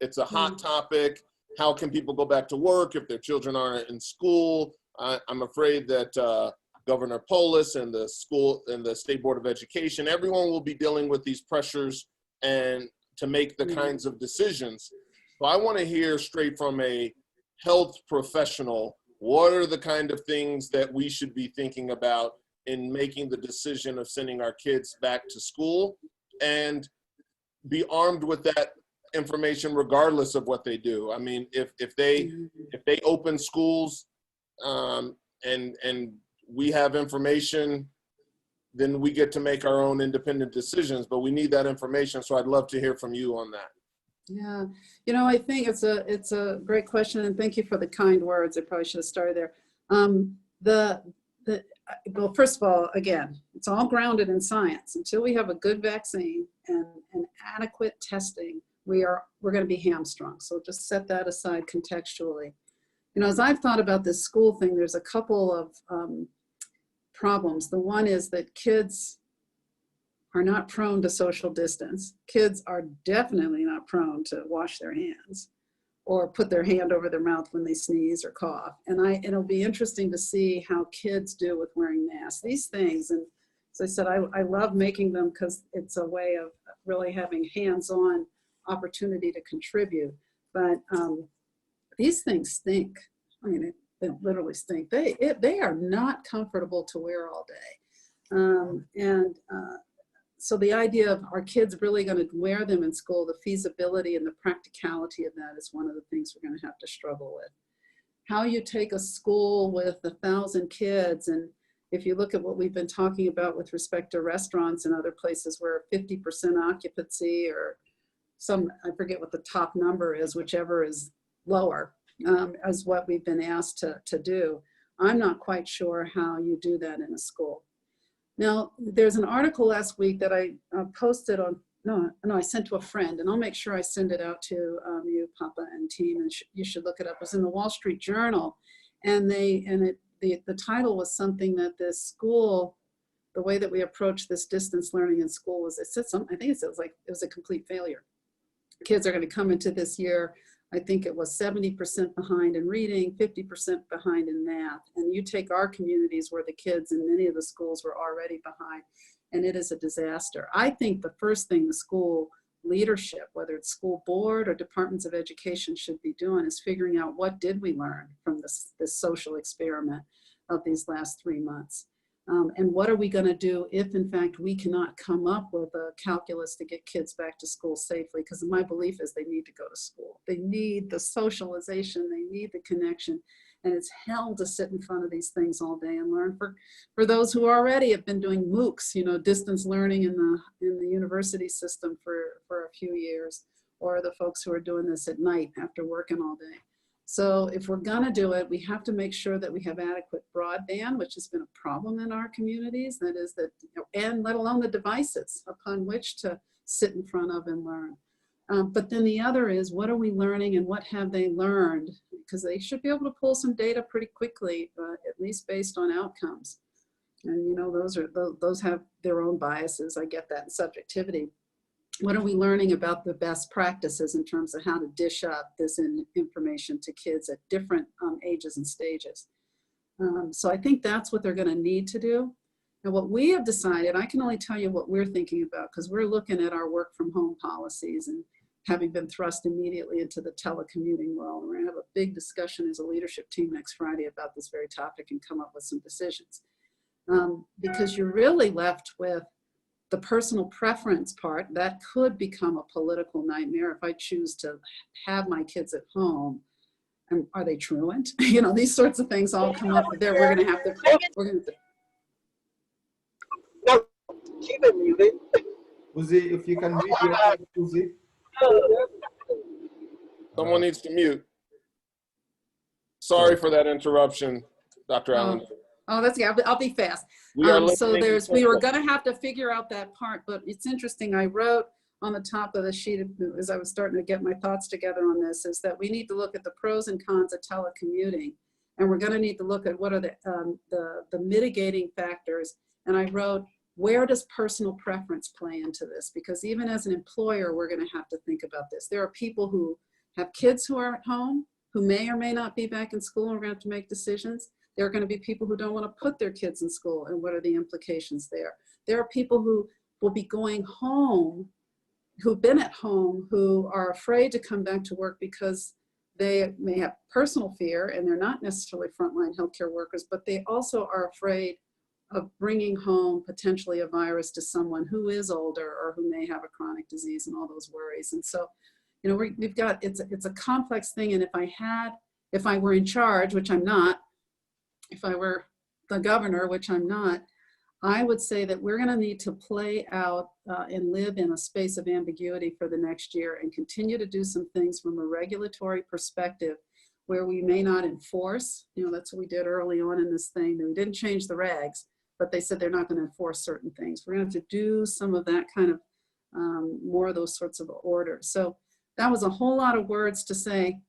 It's a hot topic. How can people go back to work if their children aren't in school? I'm afraid that Governor Polis and the school and the State Board of Education, everyone will be dealing with these pressures and to make the kinds of decisions. So I want to hear straight from a health professional, what are the kind of things that we should be thinking about in making the decision of sending our kids back to school, and be armed with that information regardless of what they do. I mean, if they open schools and we have information, then we get to make our own independent decisions, but we need that information. So I'd love to hear from you on that. Yeah, you know, I think it's a great question, and thank you for the kind words. I probably should have started there. Well, first of all, again, it's all grounded in science. Until we have a good vaccine and adequate testing, we're going to be hamstrung. So just set that aside contextually. You know, as I've thought about this school thing, there's a couple of problems. The one is that kids are not prone to social distance. Kids are definitely not prone to wash their hands or put their hand over their mouth when they sneeze or cough. And it'll be interesting to see how kids do with wearing masks. These things, and as I said, I love making them because it's a way of really having hands-on opportunity to contribute. But these things stink. I mean, they literally stink. They are not comfortable to wear all day. So the idea of our kids really going to wear them in school, the feasibility and the practicality of that is one of the things we're going to have to struggle with. How you take a school with 1,000 kids, and if you look at what we've been talking about with respect to restaurants and other places where 50% occupancy or some, I forget what the top number is, whichever is lower, as what we've been asked to do. I'm not quite sure how you do that in a school. Now, there's an article last week that I posted on, I sent to a friend, and I'll make sure I send it out to you, Papa and team, and you should look it up. It was in the Wall Street Journal, and the title was something that this school, the way that we approach this distance learning in school was, it said something, I think it said like it was a complete failure. Kids are going to come into this year, I think it was 70% behind in reading, 50% behind in math. And you take our communities where the kids in many of the schools were already behind, and it is a disaster. I think the first thing the school leadership, whether it's school board or departments of education, should be doing is figuring out what did we learn from this social experiment of these last 3 months. And what are we going to do if, in fact, we cannot come up with a calculus to get kids back to school safely? Because my belief is they need to go to school. They need the socialization. They need the connection. And it's hell to sit in front of these things all day and learn. For those who already have been doing MOOCs, you know, distance learning in the university system for a few years, or the folks who are doing this at night after working all day. So if we're gonna do it, we have to make sure that we have adequate broadband, which has been a problem in our communities. That is that, and let alone the devices upon which to sit in front of and learn. But then the other is, what are we learning and what have they learned? Because they should be able to pull some data pretty quickly, at least based on outcomes. And you know, those have their own biases. I get that, and subjectivity. What are we learning about the best practices in terms of how to dish up this information to kids at different ages and stages? So I think that's what they're going to need to do. And what we have decided, I can only tell you what we're thinking about, because we're looking at our work from home policies and having been thrust immediately into the telecommuting world. We're going to have a big discussion as a leadership team next Friday about this very topic and come up with some decisions. Because you're really left with the personal preference part. That could become a political nightmare if I choose to have my kids at home. And are they truant? You know, these sorts of things all come up there. We're going to have to, No, keep it muted. Uzi, if you can mute yourself, Uzi. Someone needs to mute. Sorry for that interruption, Dr. Allen. Oh, that's yeah. I'll be fast. So we were going to have to figure out that part, but it's interesting. I wrote on the top of the sheet as I was starting to get my thoughts together on this, is that we need to look at the pros and cons of telecommuting, and we're going to need to look at what are the mitigating factors. And I wrote, where does personal preference play into this? Because even as an employer, we're going to have to think about this. There are people who have kids who are at home, who may or may not be back in school, and we're going to have to make decisions. There are going to be people who don't want to put their kids in school, and what are the implications there? There are people who will be going home, who've been at home, who are afraid to come back to work because they may have personal fear, and they're not necessarily frontline healthcare workers, but they also are afraid of bringing home potentially a virus to someone who is older or who may have a chronic disease, and all those worries. And so, you know, we've got, it's a complex thing. And if I were in charge, which I'm not, if I were the governor, which I'm not, I would say that we're going to need to play out and live in a space of ambiguity for the next year, and continue to do some things from a regulatory perspective where we may not enforce. You know, that's what we did early on in this thing. We didn't change the regs, but they said they're not going to enforce certain things. We're going to have to do some of that kind of more of those sorts of orders. So that was a whole lot of words to say,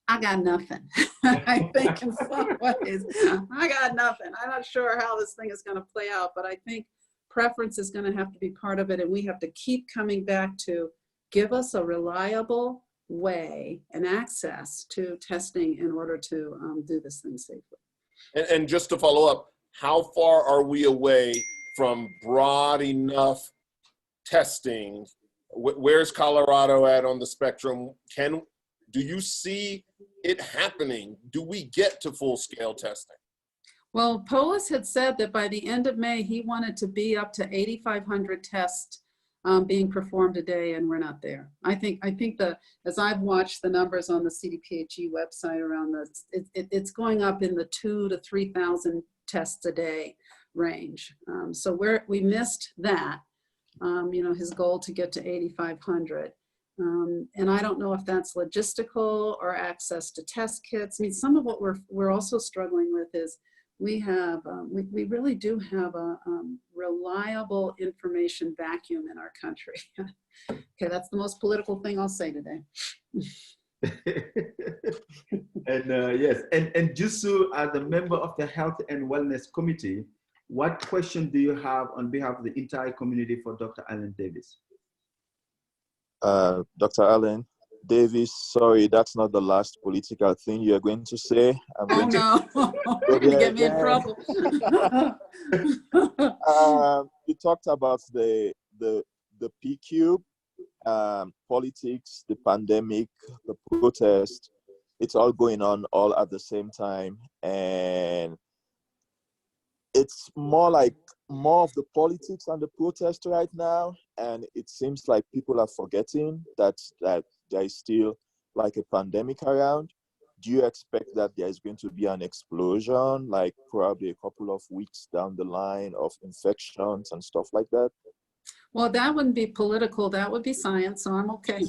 I got nothing. I think in some ways, I got nothing. I'm not sure how this thing is going to play out, but I think preference is going to have to be part of it. And we have to keep coming back to give us a reliable way and access to testing in order to do this thing safely. And just to follow up, how far are we away from broad enough testing? Where's Colorado at on the spectrum? Do you see it happening? Do we get to full-scale testing? Well, Polis had said that by the end of May, he wanted to be up to 8,500 tests being performed a day, and we're not there. I think as I've watched the numbers on the CDPHE website around this, it's going up in the 2,000 to 3,000 tests a day range. So we missed that, you know, his goal to get to 8,500. And I don't know if that's logistical or access to test kits. I mean, some of what we're also struggling with is we really do have a reliable information vacuum in our country. Okay, that's the most political thing I'll say today. And yes, and Jusu, as a member of the Health and Wellness Committee, what question do you have on behalf of the entire community for Dr. Allen Davis? Dr. Allen Davis, sorry, that's not the last political thing you're going to say. Oh no, you're gonna get me in trouble. You talked about the P-Cube, politics, the pandemic, the protest. It's all going on all at the same time, and it's more of the politics and the protest right now, and it seems like people are forgetting that there is still like a pandemic around. Do you expect that there is going to be an explosion, like probably a couple of weeks down the line, of infections and stuff like that? Well, that wouldn't be political, that would be science, so I'm okay.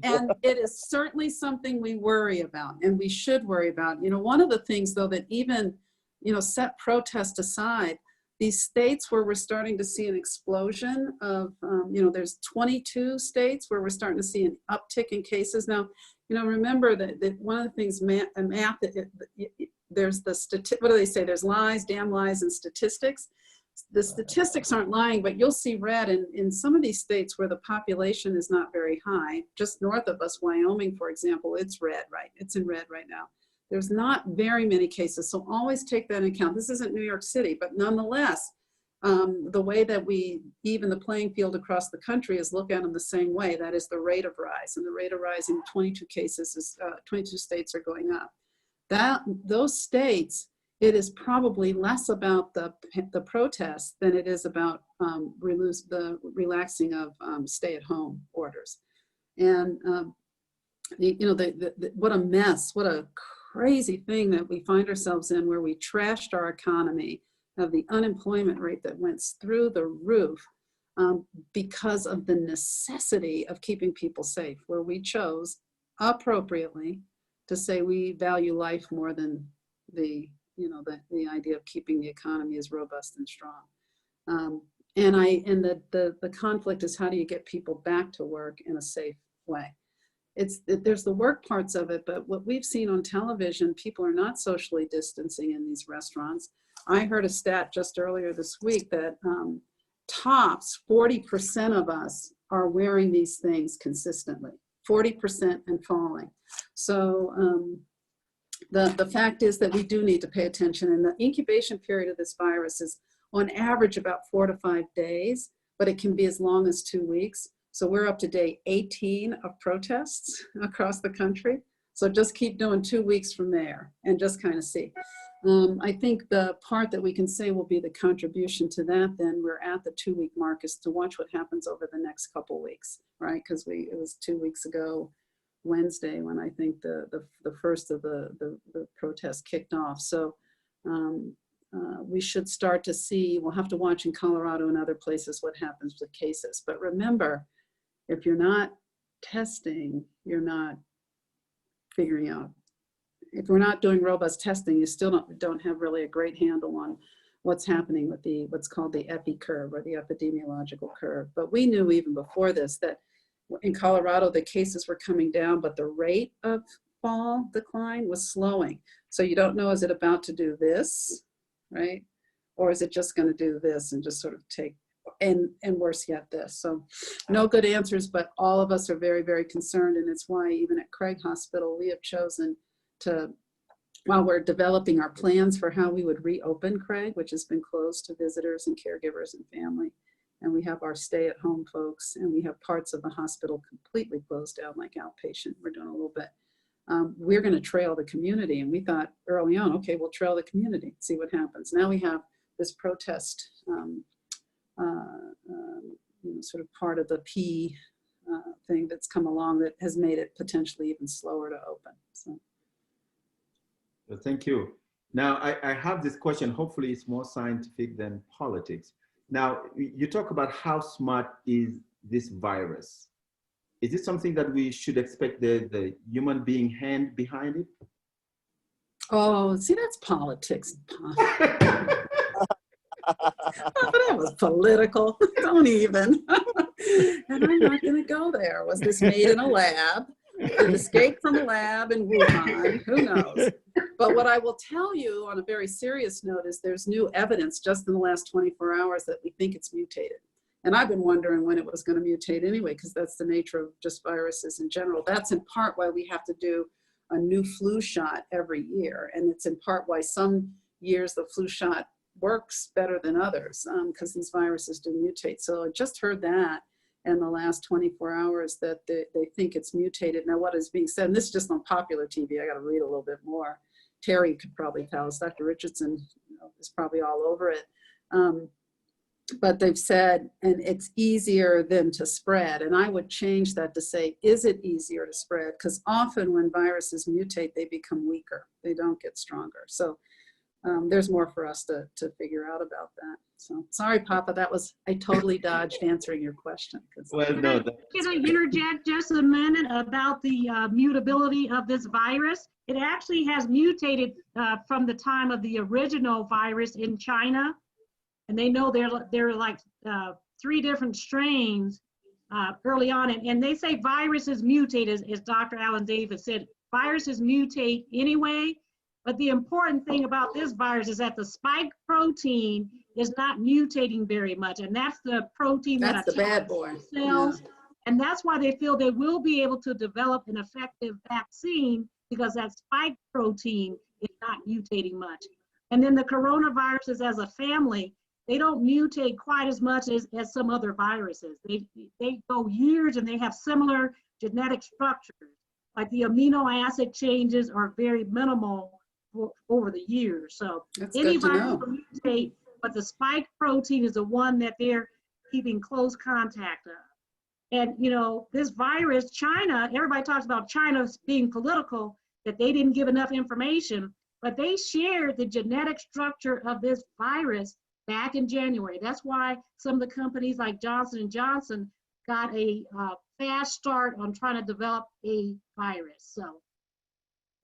And it is certainly something we worry about, and we should worry about. You know, one of the things, though, that even, you know, set protest aside, these states where we're starting to see an explosion of, you know, there's 22 states where we're starting to see an uptick in cases. Now, you know, remember that one of the things, math, there's the, what do they say? There's lies, damn lies, and statistics. The statistics aren't lying, but you'll see red in some of these states where the population is not very high. Just north of us, Wyoming, for example, it's red, right? It's in red right now. There's not very many cases, so always take that into account. This isn't New York City, but nonetheless, the way that we even the playing field across the country is look at them the same way. That is the rate of rise, and the rate of rise in 22 cases is 22 states are going up. Those states, it is probably less about the protests than it is about the relaxing of stay-at-home orders. And you know, what a mess, what a crazy thing that we find ourselves in, where we trashed our economy, of the unemployment rate that went through the roof because of the necessity of keeping people safe, where we chose appropriately to say we value life more than the, you know, the idea of keeping the economy as robust and strong. And the conflict is, how do you get people back to work in a safe way? There's the work parts of it, but what we've seen on television, people are not socially distancing in these restaurants. I heard a stat just earlier this week that tops 40% of us are wearing these things consistently, 40% and falling. So the fact is that we do need to pay attention, and the incubation period of this virus is on average about 4 to 5 days, but it can be as long as 2 weeks. So we're up to day 18 of protests across the country. So just keep doing 2 weeks from there and just kind of see. I think the part that we can say will be the contribution to that, then we're at the 2-week mark, is to watch what happens over the next couple weeks, right? Because it was 2 weeks ago, Wednesday, when I think the first of the protests kicked off. So we should start to see, we'll have to watch in Colorado and other places what happens with cases. But remember, if you're not testing, you're not figuring out. If we're not doing robust testing, you still don't have really a great handle on what's happening with what's called the epi curve, or the epidemiological curve. But we knew even before this that in Colorado, the cases were coming down, but the rate of fall decline was slowing. So you don't know, is it about to do this, right? Or is it just going to do this and just sort of take, and worse yet, this. So no good answers, but all of us are very, very concerned. And it's why even at Craig Hospital, we have chosen to, while we're developing our plans for how we would reopen Craig, which has been closed to visitors and caregivers and family, and we have our stay-at-home folks, and we have parts of the hospital completely closed down, like outpatient. We're doing a little bit. We're going to trail the community, and we thought early on, okay, we'll trail the community, see what happens. Now we have this protest, you know, sort of part of the P thing that's come along that has made it potentially even slower to open. So. Well, thank you. Now, I have this question. Hopefully, it's more scientific than politics. Now, you talk about how smart is this virus. Is it something that we should expect the human being hand behind it? Oh, see, that's politics. But that was political. Don't even. And I'm not going to go there. Was this made in a lab? It escaped from a lab in Wuhan. Who knows? But what I will tell you on a very serious note is there's new evidence just in the last 24 hours that we think it's mutated. And I've been wondering when it was going to mutate anyway, because that's the nature of just viruses in general. That's in part why we have to do a new flu shot every year. And it's in part why some years the flu shot works better than others, because these viruses do mutate. So I just heard that in the last 24 hours that they think it's mutated. Now what is being said, and this is just on popular TV, I got to read a little bit more. Terry could probably tell us, Dr. Richardson is probably all over it. But they've said, and it's easier than to spread. And I would change that to say, is it easier to spread? Because often when viruses mutate, they become weaker. They don't get stronger. So there's more for us to figure out about that. So sorry, Papa, I totally dodged answering your question. Well, no. Can I interject just a minute about the mutability of this virus? It actually has mutated from the time of the original virus in China. And they know there are like 3 different strains early on. And they say viruses mutate, as Dr. Alan Davis said, viruses mutate anyway. But the important thing about this virus is that the spike protein is not mutating very much. And that's the protein that's the bad boy. Cells. Yeah. And that's why they feel they will be able to develop an effective vaccine, because that spike protein is not mutating much. And then the coronaviruses as a family, they don't mutate quite as much as some other viruses. They go years and they have similar genetic structures. Like the amino acid changes are very minimal over the years. So that's any virus will mutate, but the spike protein is the one that they're keeping close contact of. And you know, this virus, China, everybody talks about China being political, that they didn't give enough information, but they shared the genetic structure of this virus back in January. That's why some of the companies like Johnson & Johnson got a fast start on trying to develop a virus. So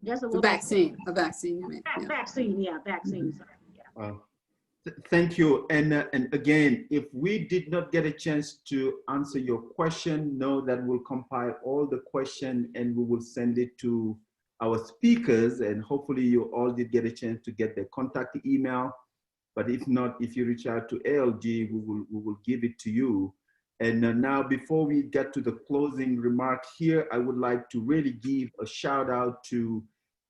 just a vaccine, you mean? Vaccine, vaccine. Sorry. Yeah. Thank you. And again, if we did not get a chance to answer your question, know that we'll compile all the question and we will send it to our speakers, and hopefully you all did get a chance to get their contact email. But if not, if you reach out to ALG, we will give it to you. And now, before we get to the closing remark here, I would like to really give a shout out to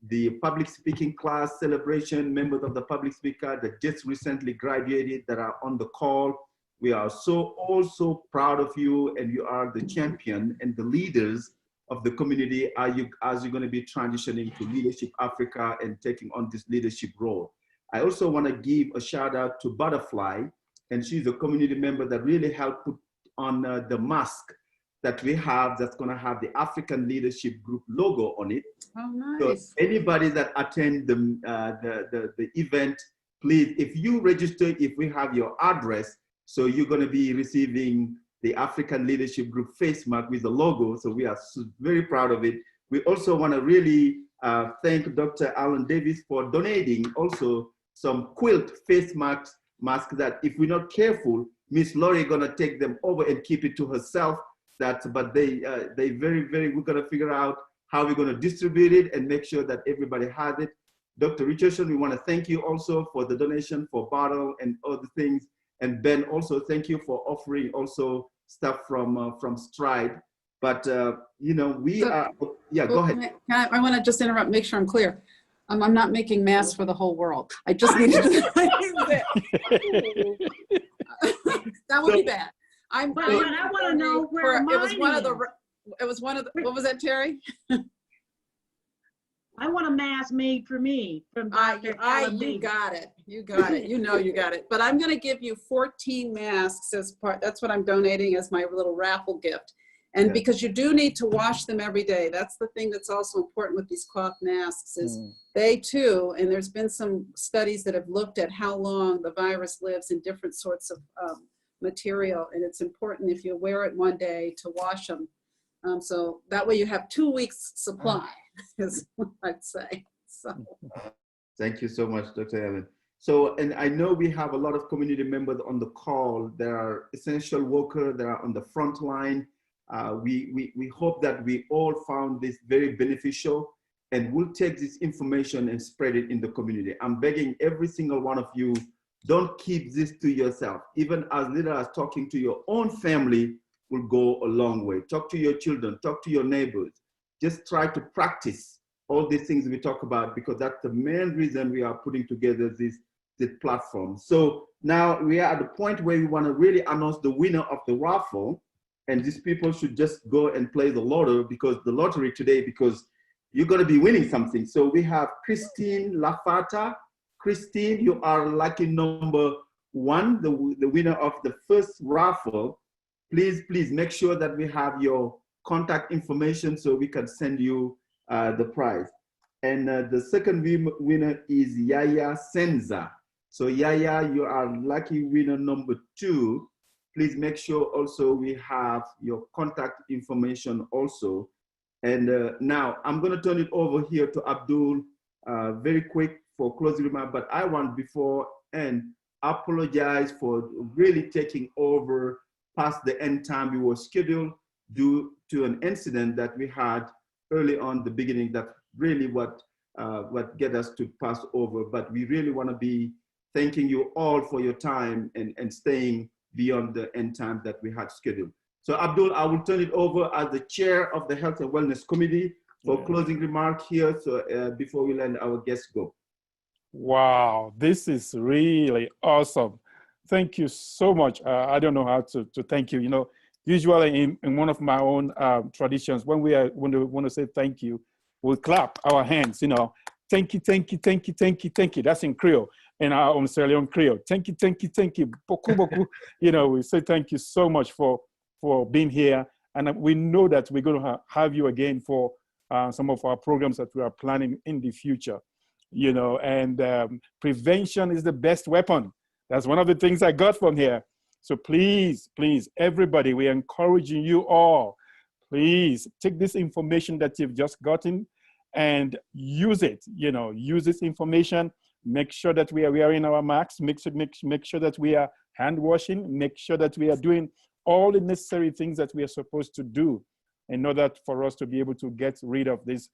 the public speaking class celebration members of the public speaker that just recently graduated that are on the call. We are all so proud of you, and you are the champion and the leaders of the community as you're going to be transitioning to Leadership Africa and taking on this leadership role. I also want to give a shout out to Butterfly, and she's a community member that really helped put on the mask that we have that's going to have the African Leadership Group logo on it. Oh, nice. So anybody that attend the event, please, if you register, if we have your address, so you're going to be receiving the African Leadership Group face mask with the logo. So we are very proud of it. We also want to really thank Dr. Alan Davis for donating also some quilt face masks that if we're not careful, Miss Laurie gonna take them over and keep it to herself. But we're gonna figure out how we're gonna distribute it and make sure that everybody has it. Dr. Richardson, we wanna thank you also for the donation for bottle and other things. And Ben, also thank you for offering also stuff from Stride. But you know, go ahead. I want to just interrupt, make sure I'm clear. I'm not making masks for the whole world. I just needed to. That would be bad. I want to know where it was one of the. What was that, Terry? I want a mask made for me from Dr. You got it. You got it. You know you got it. But I'm going to give you 14 masks as part. That's what I'm donating as my little raffle gift. And because you do need to wash them every day. That's the thing that's also important with these cloth masks is they too, and there's been some studies that have looked at how long the virus lives in different sorts of material. And it's important if you wear it one day to wash them. So that way you have 2 weeks supply is what I'd say. So. Thank you so much, Dr. Ellen. So, and I know we have a lot of community members on the call. There are essential workers that are on the front line. We hope that we all found this very beneficial, and we'll take this information and spread it in the community. I'm begging every single one of you, don't keep this to yourself. Even as little as talking to your own family will go a long way. Talk to your children, talk to your neighbors. Just try to practice all these things we talk about, because that's the main reason we are putting together this platform. So now we are at the point where we want to really announce the winner of the raffle. And these people should just go and play the lottery, because the lottery today, because you're going to be winning something. So we have Christine Lafata. Christine, you are lucky number 1, the winner of the first raffle. Please make sure that we have your contact information so we can send you the prize. And the second winner is Yaya Senza. So Yaya, you are lucky winner number 2. Please make sure also we have your contact information also. And now I'm going to turn it over here to Abdul very quick for closing remarks. But I want before and apologize for really taking over past the end time we were scheduled due to an incident that we had early on the beginning. That really what get us to pass over. But we really want to be thanking you all for your time and staying beyond the end time that we had scheduled. So Abdul, I will turn it over as the chair of the Health and Wellness Committee for closing remark here. So before we let our guests go. Wow, this is really awesome. Thank you so much. I don't know how to thank you. You know, usually in one of my own traditions, when we want to say thank you, we'll clap our hands, you know, thank you, thank you, thank you, thank you, thank you. That's in Creole, in our own Sierra Leone Creole. Thank you, thank you, thank you, beaucoup, beaucoup. You know, we say thank you so much for being here. And we know that we're going to have you again for some of our programs that we are planning in the future. You know, and prevention is the best weapon. That's one of the things I got from here. So please, please, everybody, we're encouraging you all, please take this information that you've just gotten and use it. You know, use this information. Make sure that we are wearing our masks. Make sure that we are hand washing. Make sure that we are doing all the necessary things that we are supposed to do in order for us to be able to get rid of this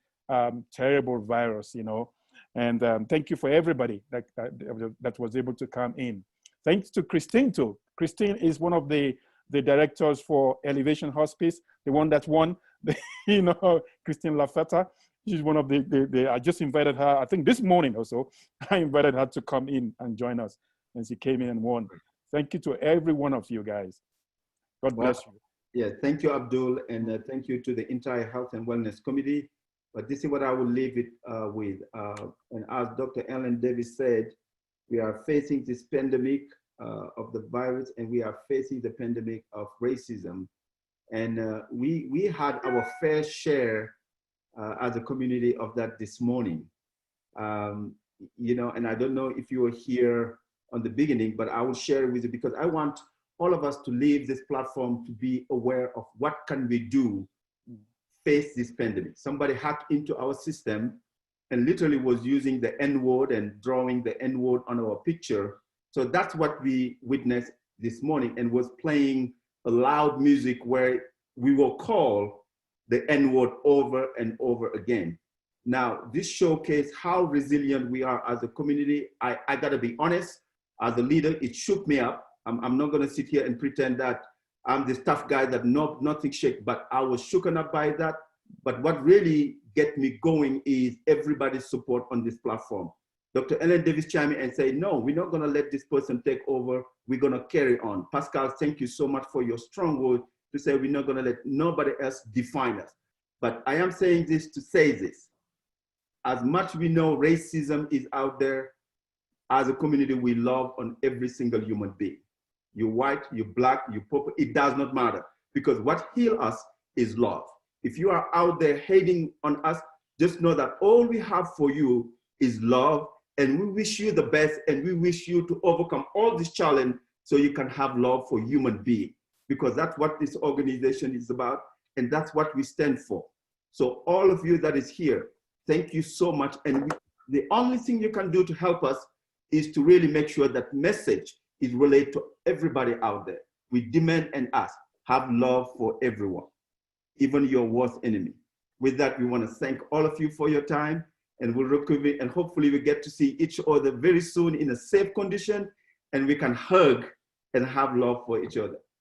terrible virus, you know. And thank you for everybody that was able to come in. Thanks to Christine too. Christine is one of the directors for Elevation Hospice, the one that won, you know, Christine Lafetta. She's one of I just invited her, I think this morning or so, I invited her to come in and join us, and she came in and won. Thank you to every one of you guys. God bless you. Yeah, thank you, Abdul, and thank you to the entire Health and Wellness Committee. But this is what I will leave it with. And as Dr. Ellen Davis said, we are facing this pandemic of the virus, and we are facing the pandemic of racism. And we had our fair share as a community of that this morning. You know, and I don't know if you were here on the beginning, but I will share it with you because I want all of us to leave this platform to be aware of what can we do face this pandemic. Somebody hacked into our system and literally was using the N-word and drawing the N-word on our picture. So that's what we witnessed this morning, and was playing a loud music where we will call the N-word over and over again. Now, this showcased how resilient we are as a community. I gotta be honest, as a leader, it shook me up. I'm not gonna sit here and pretend that I'm this tough guy that nothing shake, but I was shooken up by that. But what really get me going is everybody's support on this platform. Dr. Ellen Davis chimed in and said, no, we're not gonna let this person take over. We're gonna carry on. Pascal, thank you so much for your strong word to say we're not gonna let nobody else define us. But I am saying this to say this. As much we know racism is out there, as a community, we love on every single human being. You're white, you're black, you're purple, it does not matter. Because what heals us is love. If you are out there hating on us, just know that all we have for you is love, and we wish you the best, and we wish you to overcome all this challenge so you can have love for human beings, because that's what this organization is about, and that's what we stand for. So all of you that is here, thank you so much. And the only thing you can do to help us is to really make sure that message is relayed to everybody out there. We demand and ask, have love for everyone, even your worst enemy. With that, we want to thank all of you for your time, and we'll recover, and hopefully we get to see each other very soon in a safe condition, and we can hug and have love for each other.